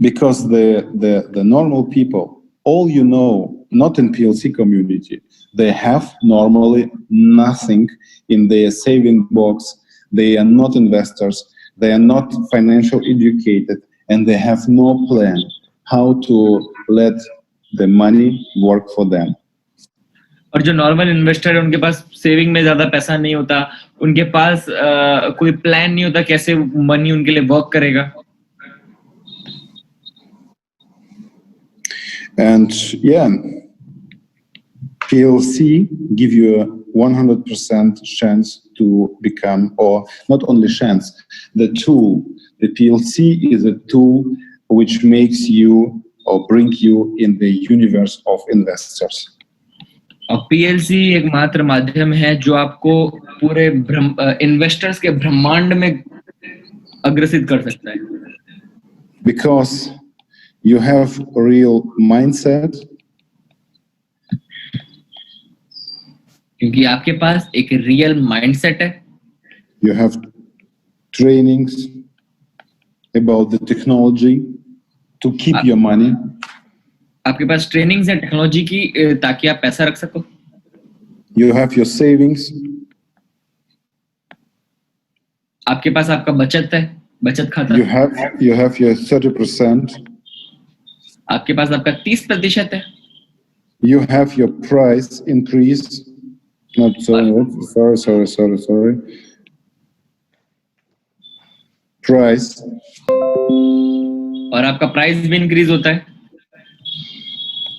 Because the normal people, all you know, not in PLC community, they have normally nothing in their saving box. They are not investors. They are not financial educated, and they have no plan how to let the money work for them. और जो normal investor है उनके पास saving में ज्यादा पैसा नहीं होता, उनके पास कोई प्लान नहीं होता कैसे मनी उनके लिए वर्क करेगा. And yeah, PLC give you a 100% chance to become, or not only chance, the PLC is a tool which makes you or bring you in the universe of investors. और PLC एक मात्र माध्यम है जो आपको पूरे investors के ब्रह्मांड में अग्रसित कर सकता है. Because you have a real mindset. क्योंकि आपके पास एक रियल माइंडसेट है. You have trainings about the technology to keep your money. आपके पास ट्रेनिंग्स है टेक्नोलॉजी की ताकि आप पैसा रख सको. You have your savings. आपके पास आपका बचत है, बचत खाता. You have your 30%. आपके पास आपका 30% है. You have your price increase. Sorry. Price. और आपका प्राइस भी इंक्रीज होता है.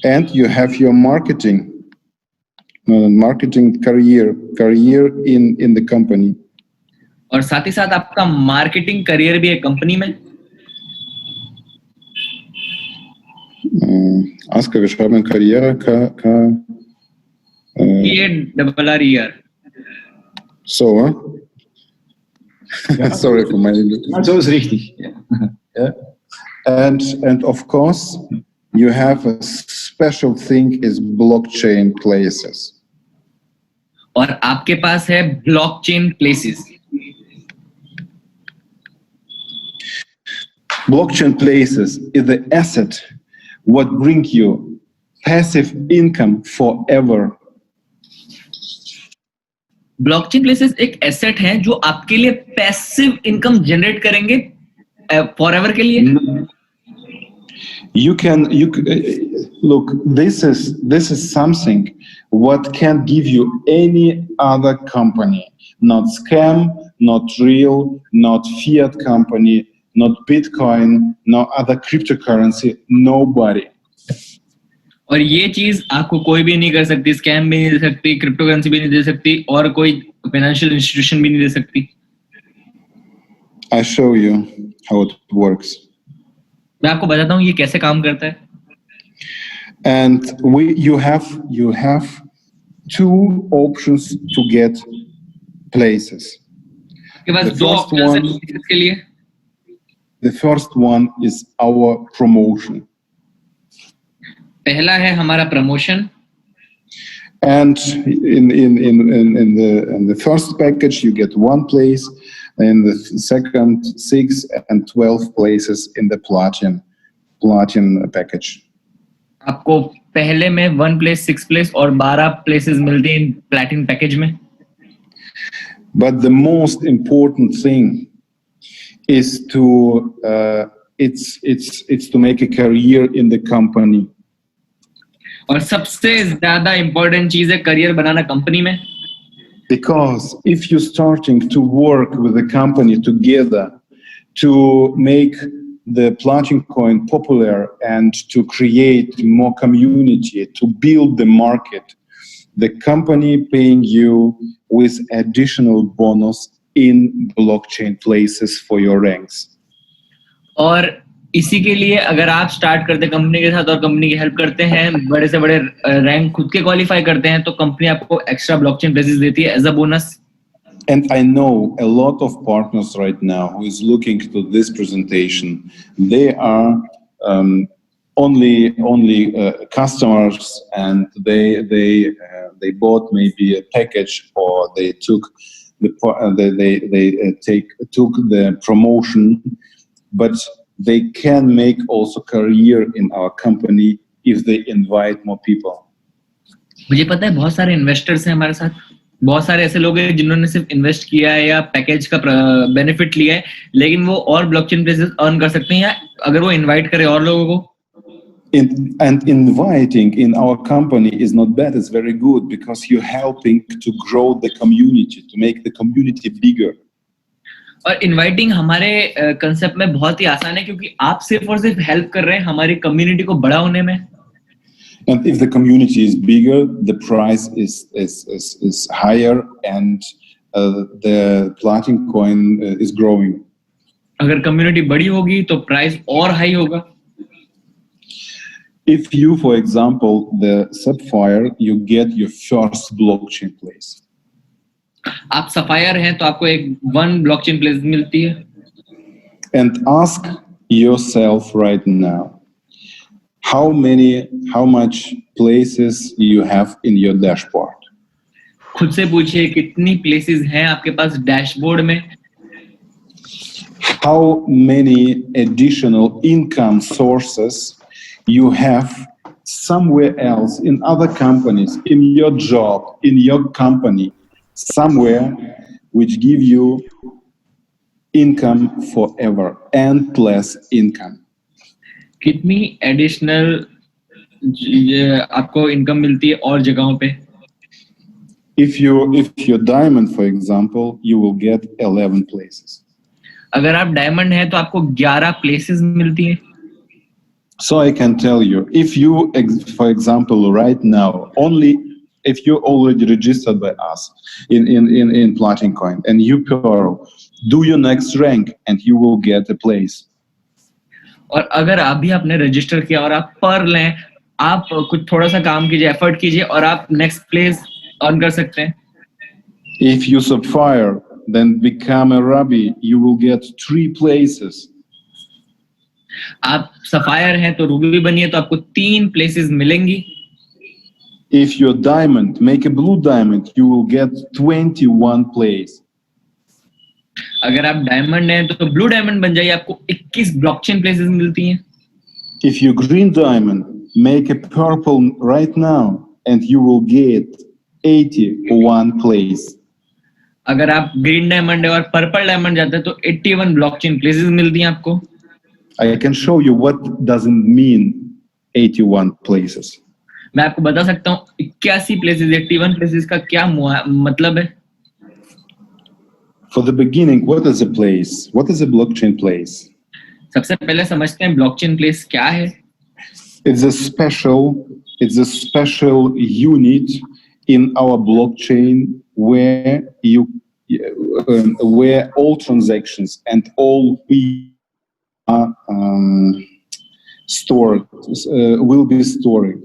And you have your marketing career in the company. और साथ ही साथ आपका मार्केटिंग करियर भी है कंपनी में. Aska, wir schreiben Karriere, KRRER. So, sorry for my English. So ist richtig. Yeah. And of course, you have a special thing is blockchain places. और आपके पास है blockchain places. Blockchain places is the asset what bring you passive income forever. Blockchain places एक asset है जो आपके लिए passive income generate करेंगे forever के लिए. You look, this is something what can give you any other company, not scam, not real, not fiat company, not Bitcoin, no other cryptocurrency, nobody. और ये चीज आपको कोई भी नहीं कर सकती, स्कैम भी नहीं दे सकती, क्रिप्टो करेंसी भी नहीं दे सकती, और कोई फाइनेंशियल इंस्टीट्यूशन भी नहीं दे सकती. I show you how it works. मैं आपको बताता हूँ ये कैसे काम करता है. And you have two options to get places. आपके पास The दो first ऑप्शंस हैं one- इसके लिए. The first one is our promotion. पहला है हमारा promotion. And in the first package, you get one place. In the second, 6 and 12 places in the platinum package. आपको पहले में 1 प्लेस, 6 प्लेस और 12 प्लेसेस मिलती हैं प्लैटिनम पैकेज में. But the most important thing is to it's to make a career in the company. और सबसे ज्यादा इंपॉर्टेंट चीज है करियर बनाना कंपनी में. Because if you're starting to work with the company together to make the Platinum coin popular and to create more community, to build the market, the company paying you with additional bonus in blockchain places for your ranks. और इसी के लिए अगर आप start करते हैं company के साथ और कंपनी की हेल्प करते हैं, बड़े से बड़े रैंक खुद के क्वालिफाई करते हैं, तो कंपनी आपको एक्स्ट्रा ब्लॉकचेन प्लेसेस देती है as a bonus. And I know a lot of partners right now who is looking to this presentation. They are only customers, and they bought maybe a package, or they took took the promotion, but they can make also career in our company if they invite more people. मुझे पता है बहुत सारे investors हैं हमारे साथ, बहुत सारे ऐसे लोग हैं जिन्होंने सिर्फ इन्वेस्ट किया है या पैकेज का बेनिफिट लिया है, लेकिन वो और ब्लॉकचेन प्लेसेस अर्न कर सकते हैं या अगर वो इनवाइट करे और लोगों को. And inviting in our company is not bad, it's very good, because you're helping to grow the community, to make the community bigger. और इनवाइटिंग हमारे कंसेप्ट में बहुत ही आसान है, क्योंकि आप सिर्फ और सिर्फ हेल्प कर रहे हैं हमारी कम्युनिटी को बड़ा होने में. And if the community is bigger, the price is higher, and the Platinum coin is growing. अगर कम्युनिटी बड़ी होगी तो प्राइस और हाई होगा. If you, for example, the Sapphire, you get your first blockchain place. आप sapphire हैं तो आपको एक 1 ब्लॉकचेन प्लेस मिलती है. And ask yourself right now, how much places you have in your dashboard. खुद से पूछिए कितनी प्लेसेस हैं आपके पास डैशबोर्ड में. How many additional income sources you have somewhere else, in other companies, in your job, in your company, somewhere which give you income forever, endless income. कितनी additional आपको income मिलती है और जगहों पे. If you're diamond, for example, you will get 11 places. अगर आप diamond हैं तो आपको 11 प्लेसेस मिलती हैं. So I can tell you, if you, for example, right now, only if you already registered by us in Platin Coin and you Pearl, do your next rank and you will get a place. और अगर आप भी आपने register किया और आप पर लें, आप कुछ थोड़ा सा काम कीजिए, एफर्ट कीजिए और आप नेक्स्ट प्लेस अर्न कर सकते हैं. If you Sapphire, then become a Rabbi, you will get 3 places. आप सफायर हैं तो रूबी बनिए तो आपको 3 प्लेसेस मिलेंगी. If you're Diamond, make a Blue Diamond, you will get 21 place. अगर आप डायमंड हैं तो ब्लू डायमंड बन जाइए, आपको 21 ब्लॉकचेन प्लेसेस मिलती हैं. If you're Green Diamond, make a Purple right now and you will get 81 place. अगर आप ग्रीन डायमंड है और पर्पल डायमंड जाते हैं तो 81 ब्लॉकचेन प्लेसेस मिलती हैं आपको. I can show you what doesn't mean 81 places. मैं आपको बता सकता हूँ 81 प्लेसेस, 81 प्लेसेस का क्या मतलब है. For the beginning, what is a place? What is a blockchain place? सबसे पहले समझते हैं ब्लॉकचेन प्लेस क्या है. It's a special unit in our blockchain where where all transactions and all we are stored will be stored.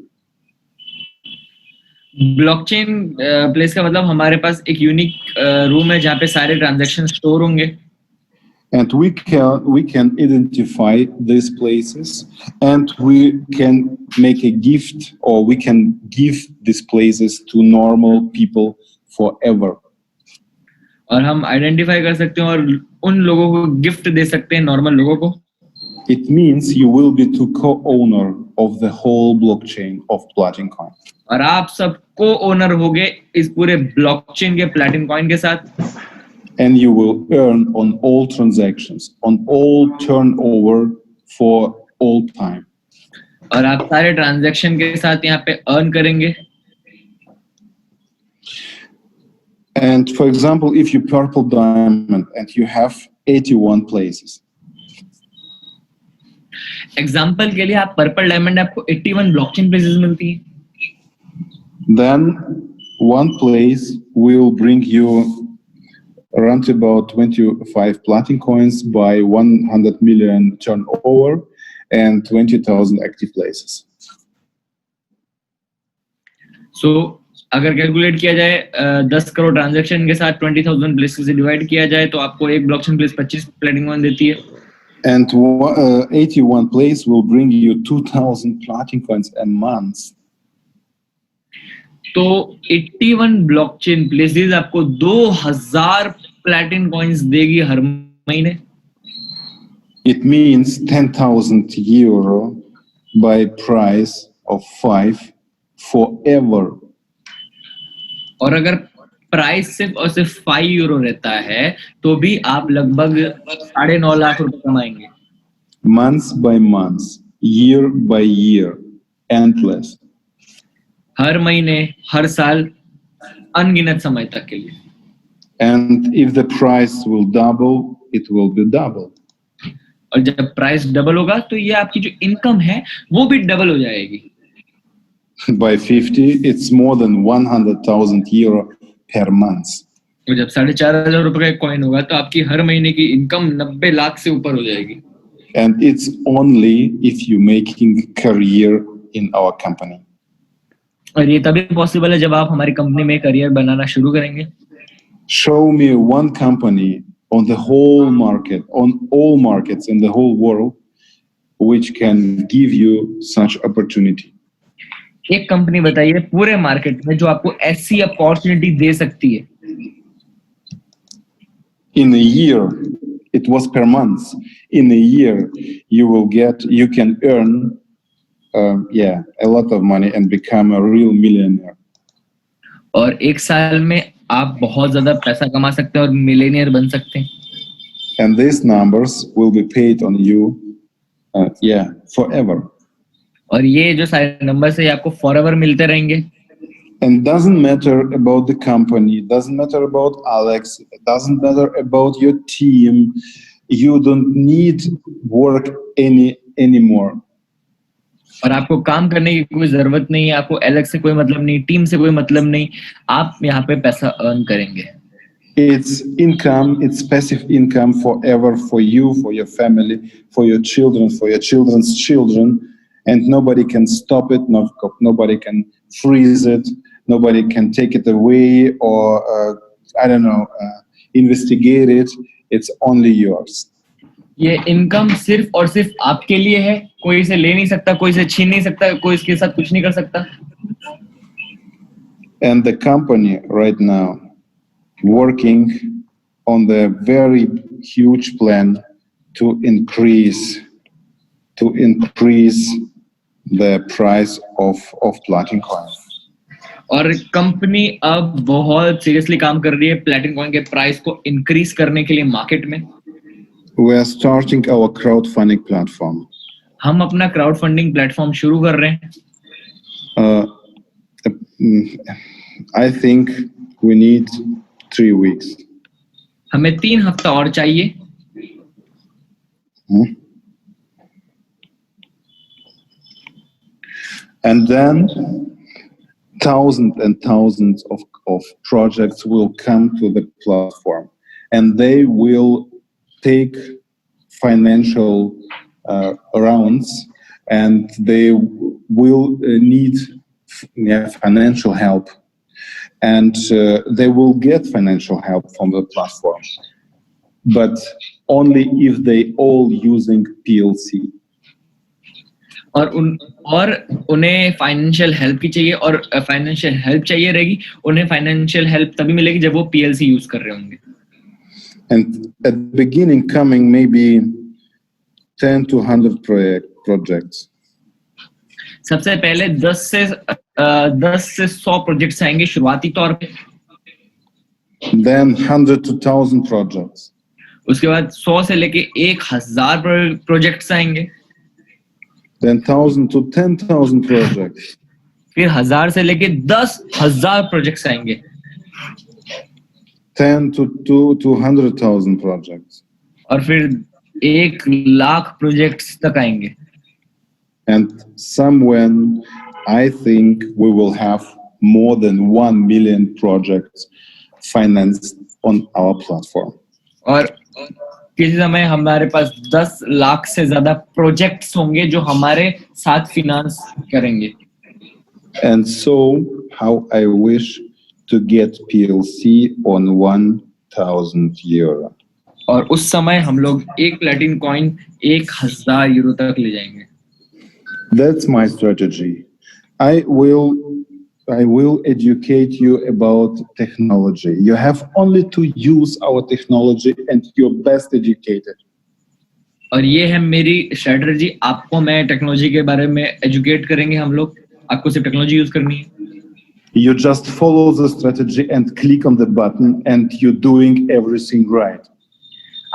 Blockchain place का मतलब हमारे पास एक यूनिक रूम है जहाँ पे सारे ट्रांजैक्शन स्टोर होंगे. And we can identify these places and we can make a gift or we can give these places to normal people forever. और हम आइडेंटिफाई कर सकते हैं और उन लोगों को गिफ्ट दे सकते हैं, नॉर्मल लोगों को. It means you will be the co-owner of the whole blockchain of Platin Coin. और आप सब को ओनर होगे इस पूरे ब्लॉकचेन के प्लैटिन कॉइन के साथ. And you will earn on all transactions, on all turnover for all time. और आप सारे ट्रांजैक्शन के साथ यहाँ पे अर्न करेंगे. And for example, if you Purple Diamond and you have 81 places. Example के लिए आप पर्पल डायमंड आपको 81 ब्लॉकचेन प्लेसेस मिलती हैं. Then one place will bring you around about 25 Platin coins by 100 million turnover and 20,000 active places. So अगर calculate किया जाए 10 crore transaction के साथ 20,000 प्लेसेस से डिवाइड किया जाए तो आपको एक ब्लॉकचेन प्लेस 25 प्लैटिन कॉइन देती है. And 81 place will bring you 2,000 Platin coins a month. तो 81 ब्लॉकचेन प्लेसेस आपको 2,000 प्लैटिन कॉइंस देगी हर महीने. It means 10,000 euro by price of 5 forever. और अगर प्राइस सिर्फ और सिर्फ 5 यूरो रहता है तो भी आप लगभग 9.5 लाख रुपए कमाएंगे. Month by month, year by year, endless. हर महीने, हर साल, अनगिनत समय तक के लिए. And if the price will double, it will be double. और जब प्राइस डबल होगा तो ये आपकी जो इनकम है वो भी डबल हो जाएगी. By 50, it's more than 100,000 euro per month. तो जब 4,500 रुपए का कॉइन होगा तो आपकी हर महीने की इनकम 90 लाख से ऊपर हो जाएगी. And it's only if you making career in our company. और ये तभी पॉसिबल है जब आप हमारी कंपनी में करियर बनाना शुरू करेंगे. Show me one company on the whole market, on all markets in the whole world, which can give you such opportunity. एक कंपनी बताइए पूरे मार्केट में जो आपको ऐसी अपॉर्चुनिटी दे सकती है. In a year, it was per month. In a year, you can earn, a lot of money and become a real millionaire. और एक साल में आप बहुत ज्यादा पैसा कमा सकते हैं और मिलेनियर बन सकते हैं. And these numbers will be paid on you, forever. और ये जो सारे नंबर्स है आपको फॉरएवर मिलते रहेंगे. And doesn't matter about the company, doesn't matter about Alex, it doesn't matter about your team. You don't need work anymore. और आपको काम करने की कोई जरूरत नहीं है, आपको अलग से कोई मतलब नहीं, टीम से कोई मतलब नहीं, आप यहाँ पे पैसा अर्न करेंगे। It's income, it's passive income forever for you, for your family, for your children, for your children's children, and nobody can stop it, nobody can freeze it, nobody can take it away or, I don't know, investigate it. It's only yours. ये income सिर्फ और सिर्फ आपके लिए है, कोई इसे ले नहीं सकता, कोई इसे छीन नहीं सकता, कोई इसके साथ कुछ नहीं कर सकता। And the company right now working on the very huge plan to increase the price of Platin coin. और कंपनी अब बहुत सीरियसली काम कर रही है प्लैटिन कॉइन के प्राइस को इंक्रीज करने के लिए मार्केट में। We are starting our crowdfunding platform. हम अपना क्राउड फंडिंग प्लेटफॉर्म शुरू कर रहे हैं। I think we need 3 weeks. हमें 3 हफ्ता और चाहिए। And then thousands and thousands of projects will come to the platform, and they will take financial rounds, and they will need financial help, and they will get financial help from the platform, but only if they all using PLC. और उन्हें financial help की चाहिए, और financial help चाहिए रहेगी, उन्हें financial help तभी मिलेगी जब वो पीएलसी यूज कर रहे होंगे। And at the beginning coming maybe 10 to 100 projects. सबसे पहले 10 से 100 प्रोजेक्ट्स आएंगे शुरुआती तौर पे। Then 100 to 1000 projects. उसके बाद 100 से लेके 1000 प्रोजेक्ट्स आएंगे। Then 1000 to 10,000 projects. फिर 1000 से लेके 10,000 प्रोजेक्ट्स आएंगे। 10 to 200,000 projects. और फिर 1,00,000 प्रोजेक्ट्स तक आएंगे। And somewhere I think we will have more than 1 million projects financed on our platform. और किसी समय हमारे पास 10 लाख से ज्यादा प्रोजेक्ट्स होंगे जो हमारे साथ फिनांस करेंगे। And so how I wish to get PLC on 1,000 euro. और उस समय हम लोग एक प्लैटिन कॉइन 1,000 यूरो तक ले जाएंगे। That's my strategy. I will educate you about technology. You have only to use our technology and you're best educated. और ये है मेरी स्ट्रेटजी। आपको मैं टेक्नोलॉजी के बारे में एजुकेट करेंगे हम लोग, आपको सिर्फ टेक्नोलॉजी यूज करनी है। You just follow the strategy and click on the button and you're doing everything right.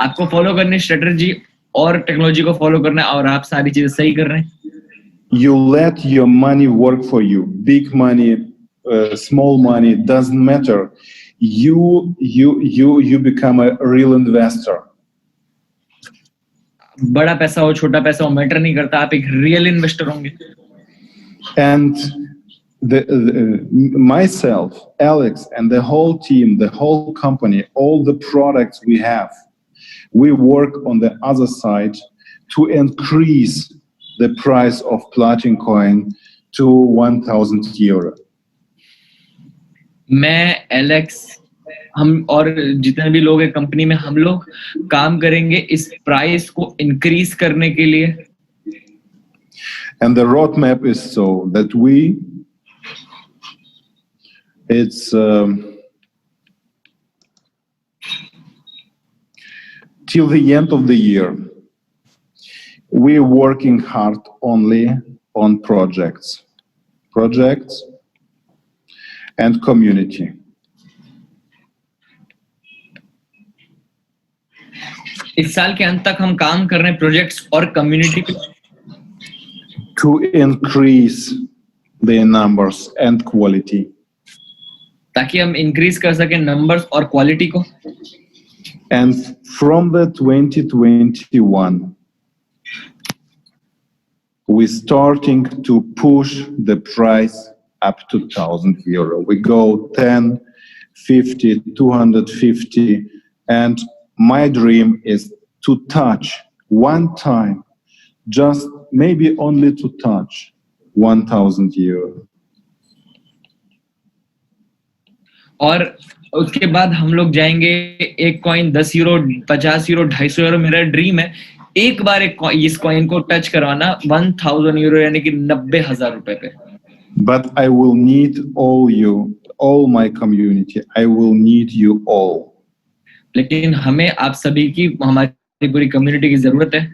आपको फॉलो करनी स्ट्रेटजी और टेक्नोलॉजी को फॉलो करना है और आप सारी चीजें सही कर रहे हैं। You let your money work for you. Big money, small money, doesn't matter. You become a real investor. बड़ा पैसा हो छोटा पैसा हो मैटर नहीं करता, आप एक रियल इन्वेस्टर होंगे। And myself, Alex, and the whole team, the whole company, all the products we have, we work on the other side to increase the price of Platin coin to 1,000 euro. मैं Alex, हम और जितने भी लोग हैं company में, हम लोग काम करेंगे इस प्राइस को इंक्रीज करने के लिए। And the roadmap is so that it's till the end of the year, we're working hard only on projects and community. इस साल के अंत तक हम काम कर रहे हैं प्रोजेक्ट्स और कम्युनिटी पे, to increase their numbers and quality. ताकि हम इंक्रीज कर सकें नंबर्स और क्वालिटी को। And from the 2021, we're starting to push the price up to €1,000. We go 10, 50, 250, and my dream is to touch one time, just maybe only to touch €1,000. और उसके बाद हम लोग जाएंगे एक कॉइन €10, €50, €250 मेरा ड्रीम है एक बार इस कॉइन को टच करवाना €1,000 यानी कि 90,000 रुपए पे. But I will need all you, all my community. I will need you all. लेकिन हमें आप सभी की, हमारी पूरी कम्युनिटी की जरूरत है.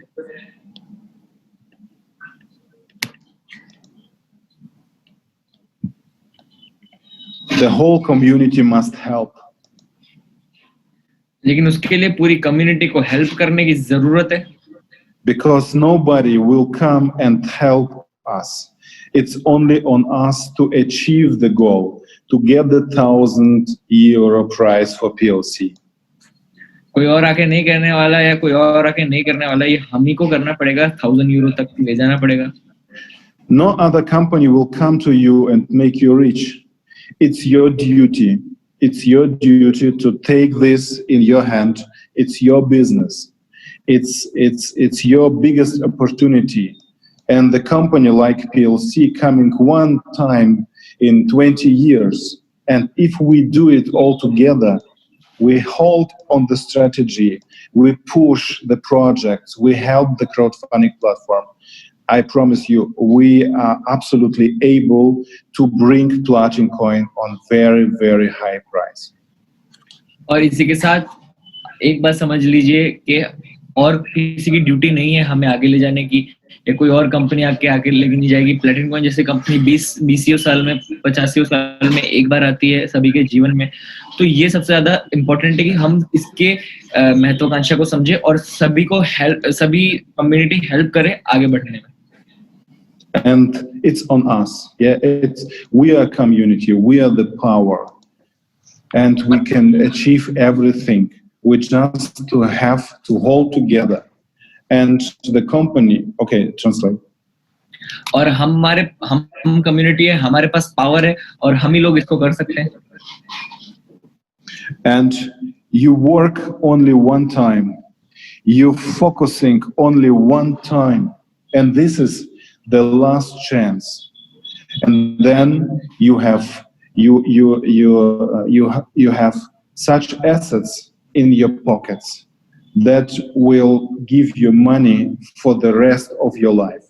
The whole community must help. लेकिन उसके लिए पूरी कम्युनिटी को हेल्प करने की जरूरत है. Because nobody will come and help us. It's only on us to achieve the goal, to get the €1,000 prize for PLC. कोई और आके नहीं करने वाला या कोई और आके नहीं करने वाला, ये हम ही को करना पड़ेगा. €1,000 तक ले जाना पड़ेगा. No other company will come to you and make you rich. It's your duty. It's your duty to take this in your hand. It's your business. It's your biggest opportunity. And the company like PLC coming one time in 20 years. And if we do it all together, we hold on the strategy, we push the projects, we help the crowdfunding platform. I promise you, we are absolutely able to bring Platin Coin on very, very high price. और इसी के साथ एक बात समझ लीजिए कि और किसी की ड्यूटी नहीं है हमें आगे ले जाने की, या कोई और कंपनी आगे लेके नहीं जाएगी. प्लेटिन कॉइन जैसे कंपनी 20 साल में 50 साल में एक बार आती है सभी के जीवन में. तो ये सबसे ज्यादा इम्पोर्टेंट है कि हम इसके महत्वाकांक्षा को समझे और सभी कम्युनिटी हेल्प करे आगे बढ़ने में. And it's on us. Yeah, we are community. We are the power, and we can achieve everything. We just have to hold together. And the company, okay, translate. और हम कम्युनिटी है, हमारे पास power है और हम ही लोग इसको कर सकते हैं. And you work only one time. You're focusing only one time, and this is the last chance. And then you have such assets in your pockets that will give you money for the rest of your life.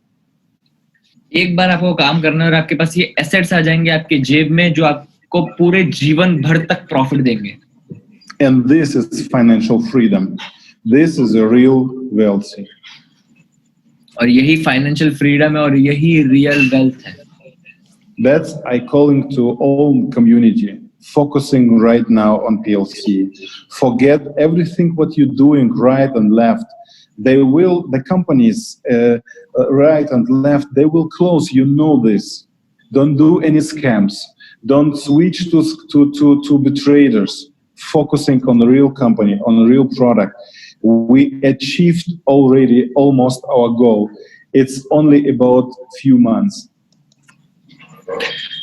एक बार आपको काम करना है और आपके पास ये assets आ जाएंगे आपके जेब में जो आपको पूरे जीवन भर तक प्रॉफिट देंगे. And this is financial freedom. This is a real wealth. और यही फाइनेंशियल फ्रीडम है और यही रियल वेल्थ है. That's I calling to all community, focusing right now on PLC. Forget everything what you're doing right and left. The companies right and left, they will close. You know this. Don't do any scams. Don't switch to be traders. Focusing on the real company, on the real product. We achieved already almost our goal. It's only about few months.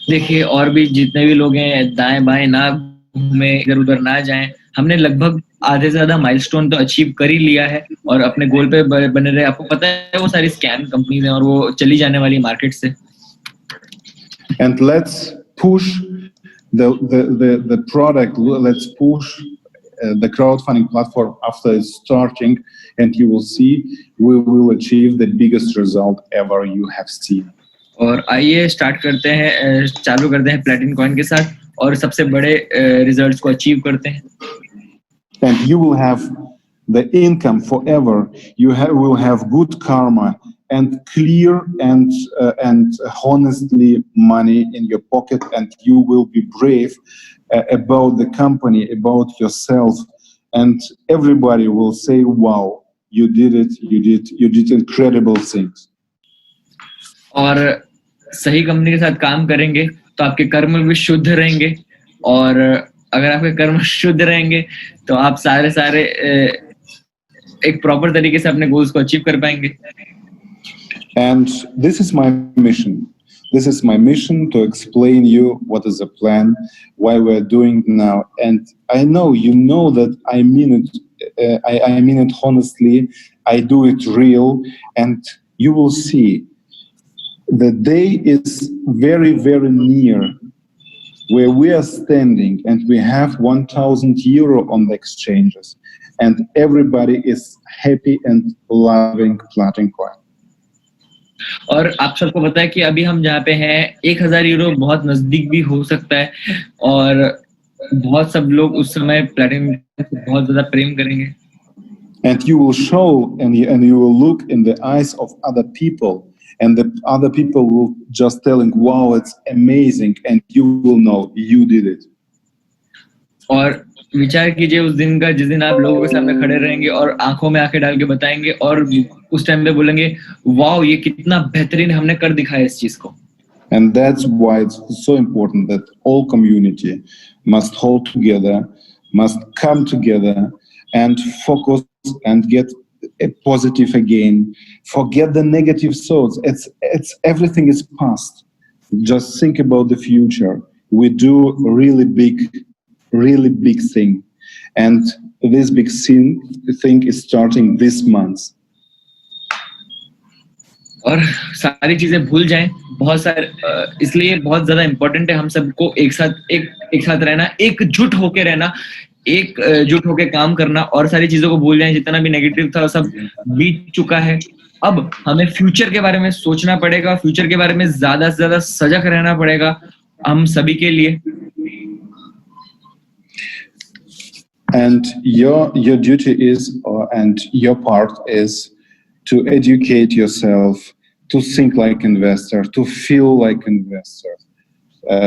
देखिए और भी जितने भी लोग हैं दाएं बाएं ना घूमे, इधर उधर ना जाएं. हमने लगभग आधे से ज्यादा माइलस्टोन तो अचीव कर ही लिया है और अपने गोल पे बने रहे. आपको पता है वो सारी स्कैम कंपनीज हैं और वो चली जाने वाली मार्केट से. And let's push the product. Let's push the crowdfunding platform after it's starting, and you will see we will achieve the biggest result ever you have seen. और आइए चालू करते हैं प्लेटिन कॉइन के साथ और सबसे बड़े रिजल्ट्स को अचीव करते हैं. And you will have the income forever. You will have good karma and clear and honestly money in your pocket, and you will be brave about the company, about yourself, and everybody will say, "Wow, you did it! You did incredible things." और सही company के साथ काम करेंगे तो आपके कर्म भी शुद्ध रहेंगे और अगर आपके कर्म शुद्ध रहेंगे तो आप सारे एक प्रॉपर तरीके से अपने गोल्स को अचीव कर पाएंगे. And this is my mission. This is my mission to explain you what is the plan, why we're doing now. And I know you know that I mean it. I mean it honestly. I do it real, and you will see. The day is very, very near where we are standing and we have 1,000 euro on the exchanges, and everybody is happy and loving Platin coin. और आप सबको पता है कि अभी हम जहाँ पे हैं 1000 यूरो बहुत नजदीक भी हो सकता है और बहुत सब लोग उस समय प्लैटिनम से बहुत ज्यादा प्रेम करेंगे. And you will show and you will look in the eyes of other people, and the other people will just telling, wow, it's amazing, and you will know you did it. और विचार कीजिए उस दिन का जिस दिन आप लोगों के सामने खड़े रहेंगे और आंखों में आंखें डाल के बताएंगे और उस टाइम पे बोलेंगे वाओ ये कितना बेहतरीन हमने कर दिखाया इस चीज को. And that's why it's so important that all community must hold together, must come together and focus and get a positive again. Forget the negative thoughts. It's everything is past. Just think about the future. We do really big thing, and this big thing is starting this month. और सारी चीजें भूल जाएं. बहुत सारे इसलिए बहुत ज्यादा इम्पोर्टेंट है हम सबको एक साथ रहना, एकजुट होके रहना, एकजुट होके काम करना और सारी चीजों को भूल जाएं. जितना भी नेगेटिव था सब बीत चुका है. अब हमें फ्यूचर के बारे में सोचना पड़ेगा, फ्यूचर के बारे में ज्यादा से ज्यादा सजग रहना पड़ेगा हम सभी के लिए. And your duty is, and your part is, to educate yourself, to think like investor, to feel like investor.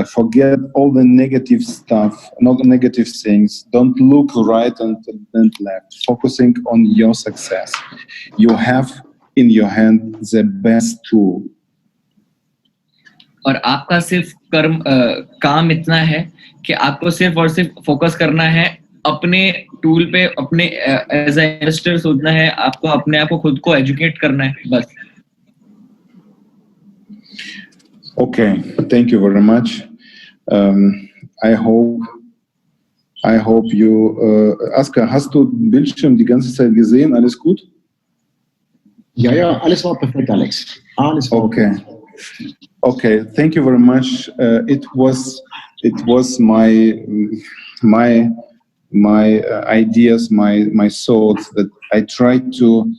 Forget all the negative stuff, not the negative things. Don't look right and left. Focusing on your success. You have in your hand the best tool. और आपका सिर्फ काम इतना है कि आपको सिर्फ और सिर्फ फोकस करना है अपने टूल पे, अपने एज ए इन्वेस्टर सोचना है, आपको अपने आप को खुद को एजुकेट करना है बस. Okay, thank you very much. I hope you, Aska, hast du Bildschirm die ganze Zeit gesehen? Alles gut? Ja, alles war perfekt, Alex. Alles war okay. Okay, thank you very much. It was my ideas, my thoughts that I tried to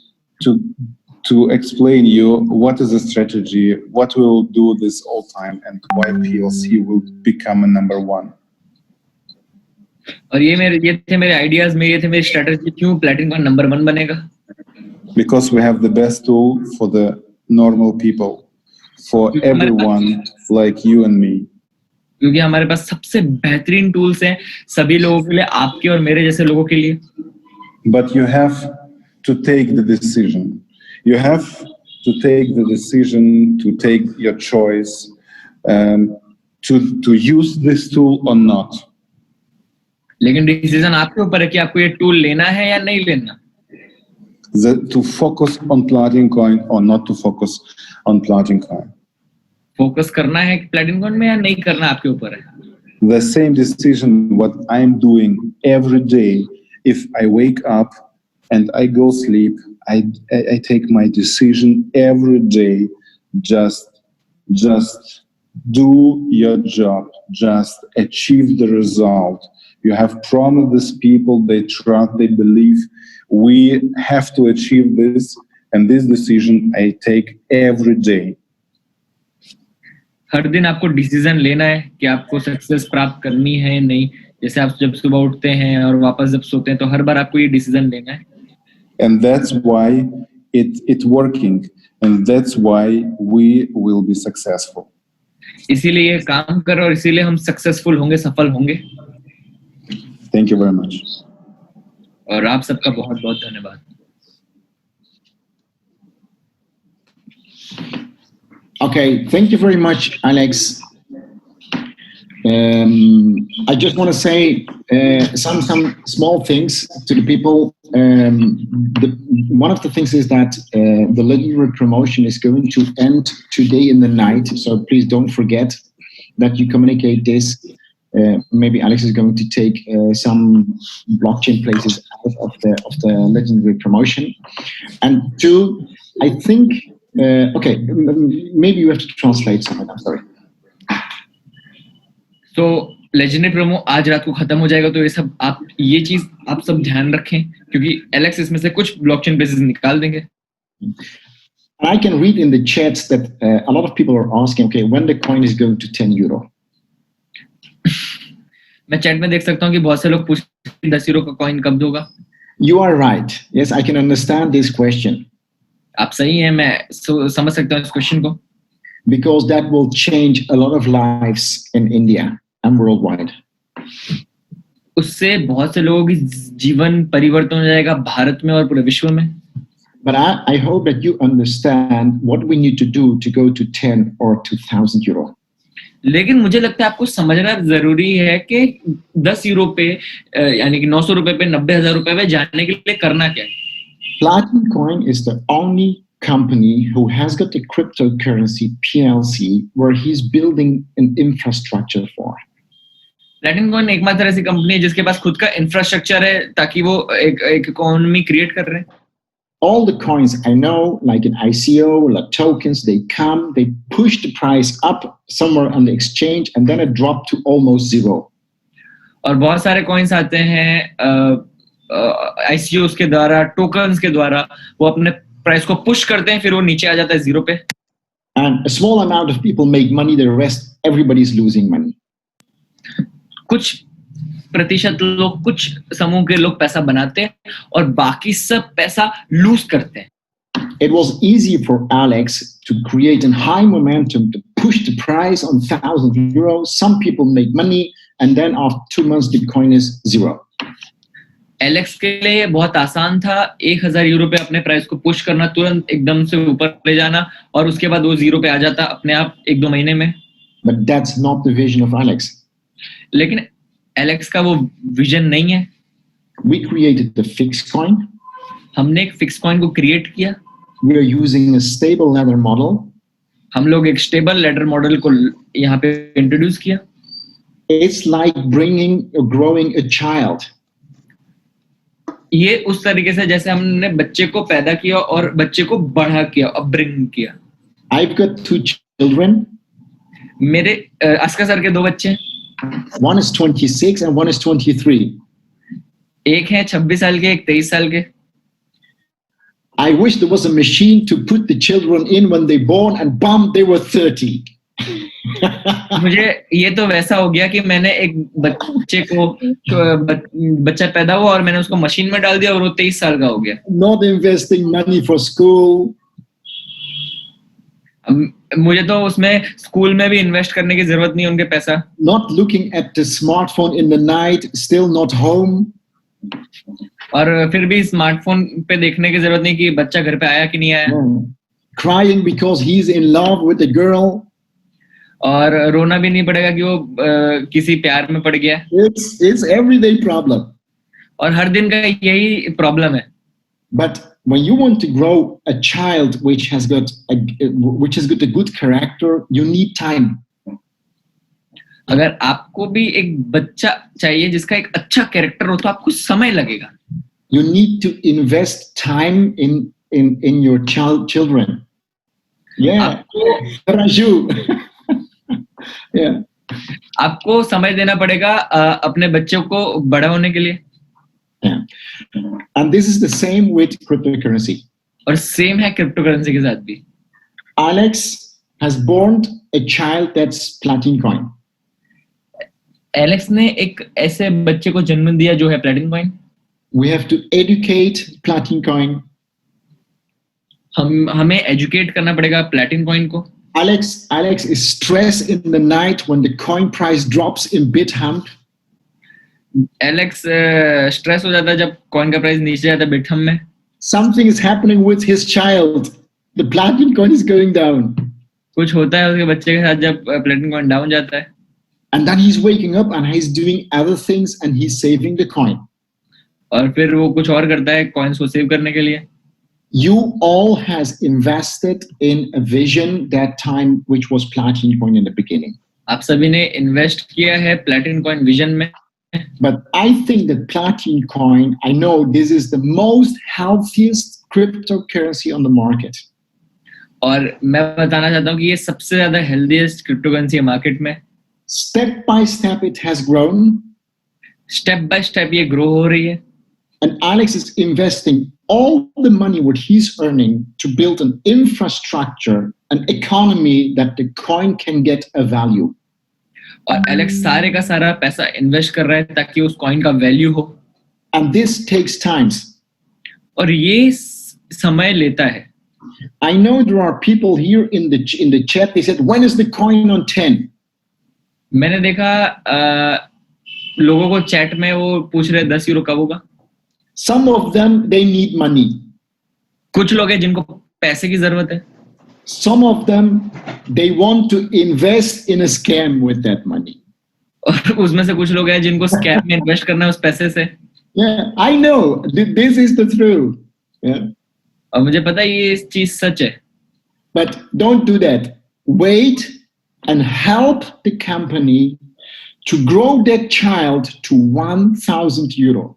explain you what is the strategy, what we will do this all time, and why PLC will become a number one. और ये थे मेरे ideas में, ये थे मेरी strategy क्यों platinum का नंबर 1 बनेगा. Because we have the best tool for the normal people, for everyone like you and me. क्योंकि हमारे पास सबसे बेहतरीन टूल्स हैं सभी लोगों के लिए, आपके और मेरे जैसे लोगों के लिए. But you have to take the decision. You have to take the decision, to take your choice, to use this tool or not. लेकिन डिसीजन आपके ऊपर है कि आपको ये टूल लेना है या नहीं लेना. To focus on Platin coin or not to focus on Platin coin. Focus करना है प्लैटिनम कॉइन में या नहीं करना आपके ऊपर है. The same decision what I'm doing every day. If I wake up and I go sleep, I take my decision every day. Just do your job. Just achieve the result. You have promised these people, they trust, they believe. We have to achieve this, and this decision I take every day. हर दिन आपको decision लेना है कि आपको success प्राप्त करनी है या नहीं. जैसे आप जब सुबह उठते हैं और वापस जब सोते हैं तो हर बार आपको ये डिसीजन लेना है. And that's why it's working, and that's why we will be successful. इसीलिए ये काम करो और इसीलिए हम सक्सेसफुल होंगे, सफल होंगे. Thank you very much. और आप सबका बहुत बहुत धन्यवाद. Okay, thank you very much, Alex. I just want to say some small things to the people. One of the things is that the legendary promotion is going to end today in the night. So please don't forget that you communicate this. Maybe Alex is going to take some blockchain places out of the legendary promotion. And two, I think maybe you have to translate something. I'm sorry. तो legendary promo आज रात को खत्म हो जाएगा, तो ये चीज आप सब ध्यान रखें, क्योंकि एलेक्स इसमें से कुछ ब्लॉकचेन प्लेसेस निकाल देंगे. I can read in the chats that a lot of people are asking, okay, when the coin is going to 10 euro. मैं चैट में देख सकता हूँ कि बहुत से लोग पूछते हैं 10 यूरो का कॉइन कब दोगा. You are right. Yes, I can understand this question. आप सही हैं, मैं समझ सकता हूँ इस क्वेश्चन को. Because that will change a lot of lives in India and worldwide. उससे बहुत से लोगों की जीवन परिवर्तन हो जाएगा भारत में और पूरे विश्व में. But I hope that you understand what we need to do to go to 10 or 2,000 euro. लेकिन मुझे लगता है आपको समझना जरूरी है कि 10 यूरो पे यानी कि 900 रुपए पे 90,000 रुपए पे जाने के लिए करना क्या है. Platinum Coin is the only company who has got a cryptocurrency PLC where he's building an infrastructure for. Platinum coin एकमात्र ऐसी कंपनी है जिसके पास खुद का इंफ्रास्ट्रक्चर है ताकि वो एक इकोनॉमी क्रिएट कर रहे हैं. All the coins I know, like in ICO, like tokens, they come, they push the price up somewhere on the exchange, and then it dropped to almost zero. और बहुत सारे कॉइन्स आते हैं ICOs के द्वारा, टोकन्स के द्वारा, वो अपने प्राइस को पुश करते हैं, फिर वो नीचे आ जाता है 0 पे. And a small amount of people make money, the rest, everybody's losing money. कुछ प्रतिशत लोग, कुछ समूह के लोग पैसा बनाते हैं और बाकी सब पैसा लूज करते हैं. It was easy for Alex to create a high momentum to push the price on 1,000 euros. Some people make money, and then after 2 months, the coin is zero. Alex के लिए बहुत आसान था 1,000 यूरो पे अपने price को push करना, तुरंत एकदम से ऊपर ले जाना, और उसके बाद वो 0 पे आ जाता अपने आप 1-2 महीने में. But that's not the vision of Alex. लेकिन एलेक्स का वो विजन नहीं है. We created the fixed coin. हमने एक फिक्स कॉइन को क्रिएट किया. We are using a stable ladder model. हम लोग एक स्टेबल लैडर मॉडल को यहाँ पे इंट्रोड्यूस किया. It's like bringing or growing a child. ये उस तरीके से जैसे हमने बच्चे को पैदा किया और बच्चे को बड़ा किया, अपब्रिंग किया. I've got 2 children. मेरे अस्का सर के 2 बच्चे हैं. One is 26 and one is 23. एक है 26 साल के, एक 23 साल के. I wish there was a machine to put the children in when they born and bam, they were 30. मुझे ये तो वैसा हो गया कि मैंने एक बच्चे को बच्चा पैदा हुआ और मैंने उसको मशीन में डाल दिया और वो 23 साल का हो गया. Not investing money for school. मुझे तो उसमें स्कूल में भी इन्वेस्ट करने की जरूरत नहीं है उनके पैसा. Not looking at the smartphone in the night, still not home. और फिर भी स्मार्टफोन पे देखने की जरूरत नहीं कि बच्चा घर पे आया कि नहीं आया. Crying because he's in love with a girl. और रोना भी नहीं पड़ेगा कि वो किसी प्यार में पड़ गया. It's everyday problem. और हर दिन का यही प्रॉब्लम है. But when you want to grow a child which has got a good character, you need time. अगर आपको भी एक बच्चा चाहिए जिसका एक अच्छा कैरेक्टर हो तो आपको समय लगेगा. You need to invest time in your children. Yeah. Raju. Yeah. आपको समय देना पड़ेगा अपने बच्चों को बड़ा होने के लिए. Yeah. And this is the same with cryptocurrency. और सेम है क्रिप्टो करेंसी के साथ भी. Alex has born a child that's Platinum Coin. Alex ने एक ऐसे बच्चे को जन्म दिया जो है platinum coin. We have to educate Platinum Coin. हमें एजुकेट करना पड़ेगा प्लैटिनम कॉइन को. Alex is stressed in the night when the coin price drops in Bithumb. Alex stress हो जाता है जब कॉइन का प्राइस नीचे जाता है बिटहम में. Something is happening with his child. The Platinum Coin is going down. कुछ होता है उसके बच्चे के साथ जब प्लैटिनम कॉइन डाउन जाता है. And then he's waking up and he's doing other things and he's saving the coin. और फिर वो कुछ और करता है कॉइन्स को सेव करने के लिए. You all has invested in a vision that time, which was Platinum Coin in the beginning. आप सभी ने इन्वेस्ट किया है प्लैटिनम कॉइन विजन में. But I think that Platinum Coin, I know this is the most healthiest cryptocurrency on the market. और मैं बताना चाहता हूँ कि ये सबसे ज्यादा हेल्दीएस्ट क्रिप्टोकरेंसी है मार्केट में. Step by step it has grown. Step by step ये ग्रो हो रही है. And Alex is investing all the money what he's earning to build an infrastructure, an economy that the coin can get a value. और Alex सारे का सारा पैसा invest कर रहा है ताकि उस कॉइन का वैल्यू हो. And this takes times. और ये समय लेता है. I know there are people here in the chat, they said, when is the coin on 10? मैंने देखा लोगों को चैट में वो पूछ रहे 10 यूरो कब होगा. Some of them, they need money. कुछ लोग हैं जिनको पैसे की जरूरत है. Some of them, they want to invest in a scam with that money. और उसमें से कुछ लोग हैं जिनको स्कैम में इन्वेस्ट करना है उस पैसे से. Yeah, I know. This is the truth. Yeah. और मुझे पता है ये चीज सच है. But don't do that. Wait and help the company to grow that child to 1,000 euro.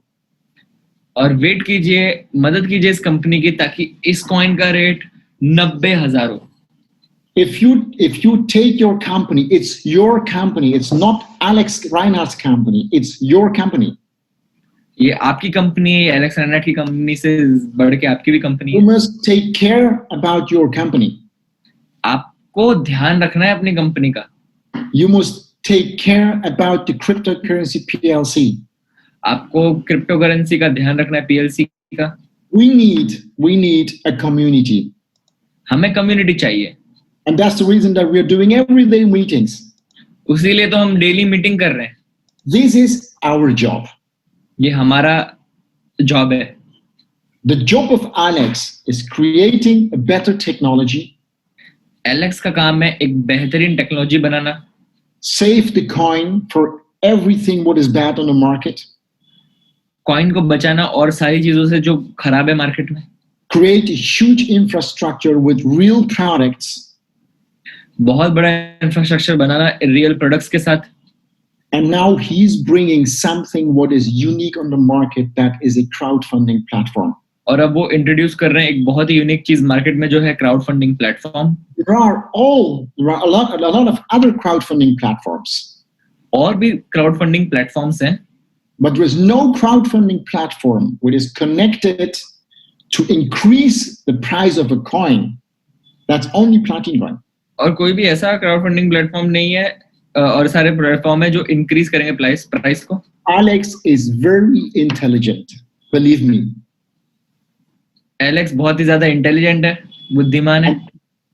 और वेट कीजिए, मदद कीजिए इस कंपनी की ताकि इस कॉइन का रेट 90,000 हो. If you take your company, it's your company. It's not Alex Reinhardt's company. It's your company. ये आपकी कंपनी है, एलेक्स रेनहार्ट की कंपनी से बढ़ के आपकी भी कंपनी You है. must take care about your company. आपको ध्यान रखना है अपनी कंपनी का. You must take care about the cryptocurrency PLC. आपको क्रिप्टो करेंसी का ध्यान रखना है, पीएलसी का. We need a community. हमें कम्युनिटी चाहिए. And that's the reason that we're doing everyday meetings. उसीलिए तो हम डेली मीटिंग कर रहे हैं. This is our job. ये हमारा जॉब है. The job of Alex is creating a better technology, Alex का काम है एक बेहतरीन technology banana, save the coin for everything what is bad on the market, coin को बचाना और सारी चीजों से जो खराब है मार्केट में, create a huge infrastructure with real products, बहुत बड़ा इंफ्रास्ट्रक्चर बनाना रियल प्रोडक्ट्स के साथ. and now he's bringing something what is unique on the market, that is a crowdfunding platform. और अब वो इंट्रोड्यूस कर रहे हैं एक बहुत ही यूनिक चीज मार्केट में जो है crowd funding platform. There are a lot of other crowdfunding platforms, और भी क्राउड फंडिंग प्लेटफॉर्म्स हैं, but there is no crowdfunding platform which is connected to increase the price of a coin. That's only Platinum Coin. और कोई भी ऐसा crowd funding platform नहीं है और सारे प्लेटफॉर्म है जो इंक्रीज करेंगे प्राइस को. Alex is very intelligent, believe me. Alex बहुत ही ज्यादा इंटेलिजेंट है, बुद्धिमान है.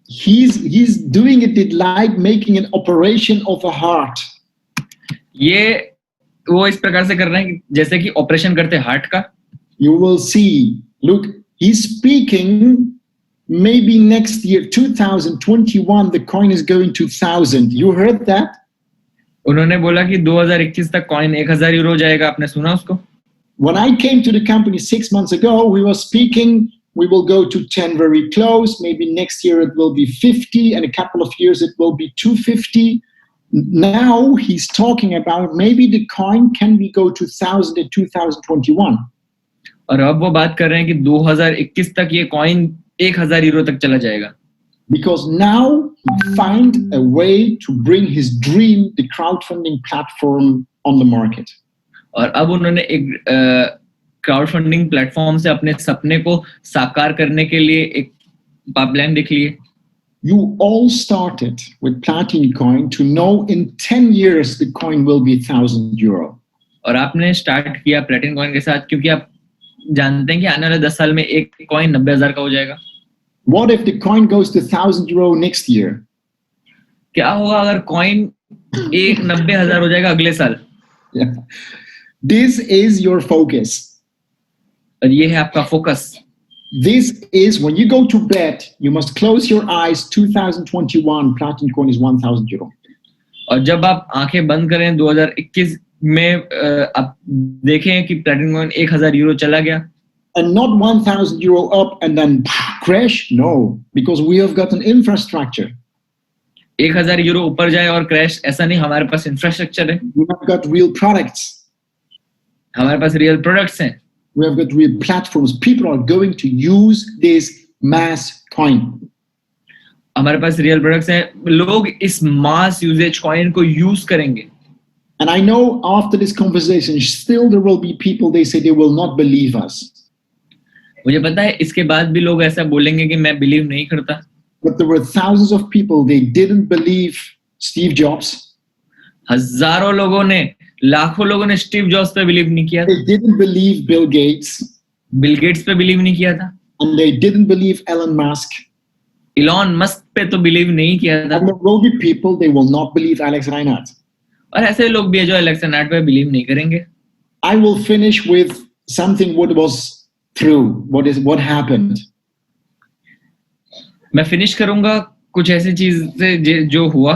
He's doing it like making an operation of a heart. ये वो इस प्रकार से कर रहे हैं जैसे कि ऑपरेशन करते हार्ट का. You will see. Look, he's speaking. Maybe next year, 2021, the coin is going to 1,000. You heard that? उन्होंने बोला कि 2021 तक कॉइन 1,000 यूरो जाएगा. आपने सुना उसको? When I came to the company 6 months ago, we were speaking, we will go to 10 very close. Maybe next year it will be 50, and a couple of years it will be 250. Now he's talking about maybe the coin can be go to 1,000 in 2021. और अब वो बात कर रहे हैं कि 2021 तक ये कॉइन 1,000 यूरो तक चला जाएगा. Because now he find a way to bring his dream, the crowdfunding platform, on the market. और अब उन्होंने एक क्राउड फंडिंग प्लेटफॉर्म से अपने सपने को साकार करने के लिए एक पाइपलाइन दिख ली है. You all started with Platinum Coin to know in 10 years the coin will be 1,000 euro. और आपने स्टार्ट किया प्लेटिनम कॉइन के साथ क्योंकि आप जानते हैं कि आने वाले 10 साल में एक कॉइन 90,000 का हो जाएगा. What if the coin goes to 1,000 euro next year? क्या होगा अगर कॉइन 90,000 हो जाएगा अगले साल? Yeah. This is your focus. और ये है आपका focus. This is when you go to bed, you must close your eyes. 2021 Platinum Coin is 1,000 euro. और जब आप आंखें बंद करें 2021 में आप देखें कि प्लैटिनम कॉइन 1000 यूरो चला गया, and not 1,000 euro up and then crash. No, because we have got an infrastructure. 1000 euro ऊपर जाए और क्रैश, ऐसा नहीं, हमारे पास इंफ्रास्ट्रक्चर है, We have got real products. हमारे पास रियल प्रोडक्ट्स हैं, We have got real platforms. People are going to use this mass coin. हमारे पास रियल प्रोडक्ट्स हैं, लोग इस मास यूजेज कॉइन को यूज करेंगे. And I know after this conversation, still there will be people, they say they will not believe us. मुझे पता है इसके बाद भी लोग ऐसा बोलेंगे कि मैं बिलीव नहीं करता, But there were thousands of people, they didn't believe Steve Jobs. हजारों लोगों ने, लाखों लोगों ने स्टीव जॉब्स पे बिलीव नहीं किया था, They didn't believe Bill Gates. Bill Gates पे बिलीव नहीं किया था, And they didn't believe Elon Musk. Elon Musk पे तो बिलीव नहीं किया था. And there will be people, they will not believe Alex Reinhardt. और ऐसे लोग भी है जो एलेक्स रेनहार्ड पे बिलीव नहीं करेंगे. I will finish with something what was true, what happened. मैं फिनिश करूंगा कुछ ऐसी चीज से जो हुआ.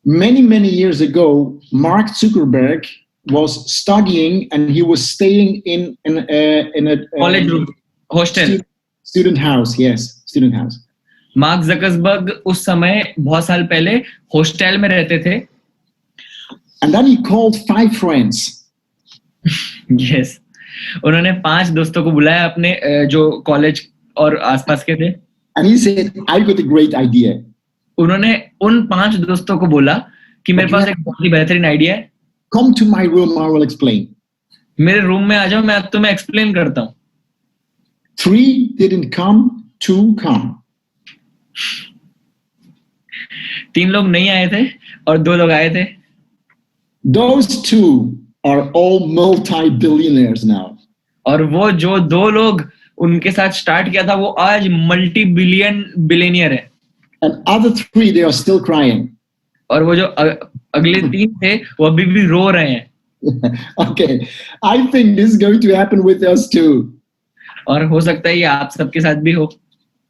Many years ago, Mark Zuckerberg was studying and he was staying in a college room, hostel. student house. Yes, student house. Mark Zuckerberg उस समय बहुत साल पहले हॉस्टल में रहते थे. And then he called 5 friends. Yes, उन्होंने 5 दोस्तों को बुलाया अपने जो कॉलेज और आसपास के थे. And he said, I got a great idea. उन्होंने उन 5 दोस्तों को बोला कि मेरे पास एक बहुत ही बेहतरीन आइडिया है, Come to my room, I will explain. मेरे रूम में आ जाओ, मैं तुम्हें एक्सप्लेन करता हूँ. 3 didn't come, 2 come. 3 लोग नहीं आए थे और 2 लोग आए थे. Those 2 are all multi-billionaires now. और वो जो 2 लोग उनके साथ स्टार्ट किया था वो आज मल्टी बिलियनियर है. And other 3, they are still crying. और वो जो अगले 3 थे वो अभी भी रो रहे हैं. Okay, I think this is going to happen with us too. और हो सकता है ये आप सबके साथ भी हो.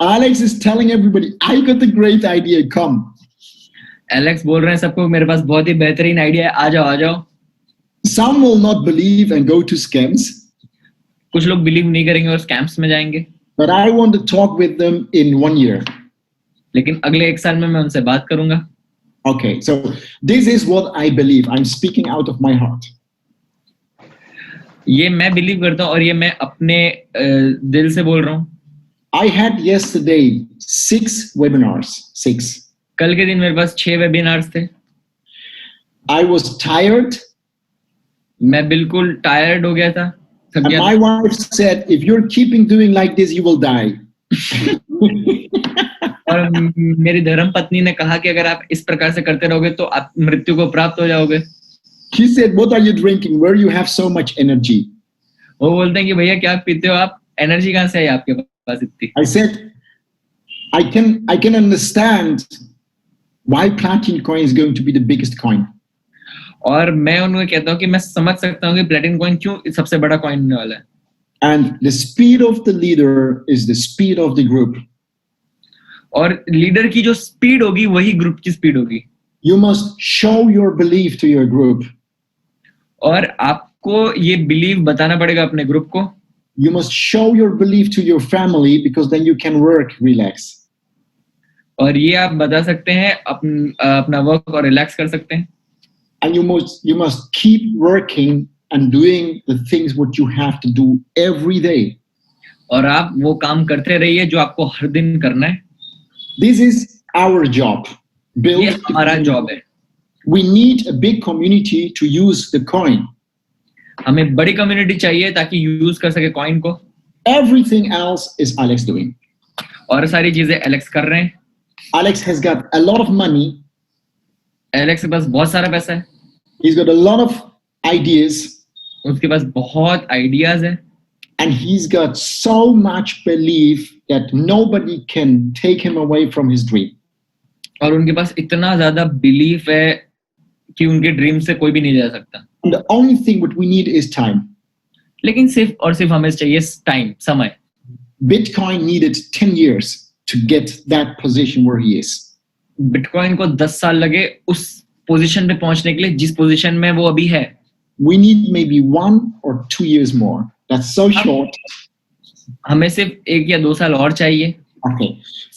Alex is telling everybody, I got a great idea, come. Alex बोल रहे हैं सबको, मेरे पास बहुत ही बेहतरीन आइडिया है, आ जाओ आ जाओ. Some will not believe and go to scams, कुछ लोग बिलीव नहीं करेंगे और स्कैम्स में जाएंगे. but I want to talk with them in 1 year. लेकिन अगले 1 साल में मैं उनसे बात करूंगा. Okay, so this is what I believe. I'm speaking out of my heart. ये मैं बिलीव करता हूँ और ये मैं अपने दिल से बोल रहा हूँ. I had yesterday 6 webinars, 6. कल के दिन मेरे पास 6 वेबिनार्स थे. I was tired, मैं बिल्कुल टायर्ड हो गया था, थक and गया my wife said, if you're keeping doing like this, you will die. और मेरी धर्म पत्नी ने कहा कि अगर आप इस प्रकार से करते रहोगे तो आप मृत्यु को प्राप्त हो जाओगे. She said, what are you drinking? Where you have so much energy? वो बोलते हैं कि भैया क्या पीते हो आप, एनर्जी कहाँ से है आपके पास इतनी. I said, I can understand why platinum coin is going to be the biggest coin. और मैं उन्हें कहता हूँ कि मैं समझ सकता हूँ कि प्लैटिनम कॉइन क्यों सबसे बड़ा कॉइन होने वाला है. And the speed of the leader is the speed of the group. और लीडर की जो स्पीड होगी वही ग्रुप की स्पीड होगी. You must show your belief to your group. और आपको ये बिलीव बताना पड़ेगा अपने ग्रुप को. You must show your belief to your family because then you can work, relax. और ये आप बता सकते हैं, अपना वर्क और रिलैक्स कर सकते हैं. And you must keep working and doing the things what you have to do every day. और आप वो काम करते रहिए जो आपको हर दिन करना है. This is our job. ये हमारा जॉब है. We need a big community to use the coin. हमें बड़ी कम्युनिटी चाहिए ताकि यूज कर सके कॉइन को. Everything else is Alex doing. और सारी चीजें एलेक्स कर रहे हैं. Alex has got a lot of money. Alex के पास बहुत सारा पैसा है. He's got a lot of ideas. उसके पास बहुत आइडियाज है. And he's got so much belief that nobody can take him away from his dream. और उनके पास इतना ज्यादा बिलीफ है कि उनके ड्रीम से कोई भी नहीं जा सकता. And the only thing what we need is time. लेकिन सिर्फ और सिर्फ हमें चाहिए टाइम, समय. Bitcoin needed 10 years to get that position where he is. Bitcoin को 10 साल लगे उस पोजीशन पे पहुंचने के लिए जिस पोजीशन में वो अभी है. We need maybe 1 or 2 years more. That's so short. हमें सिर्फ 1 या 2 साल और चाहिए. Okay.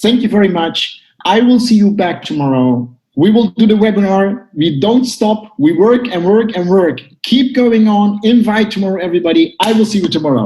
Thank you very much. I will see you back tomorrow. We will do the webinar. We don't stop. We work and work and work. Keep going on. Invite tomorrow, everybody. I will see you tomorrow.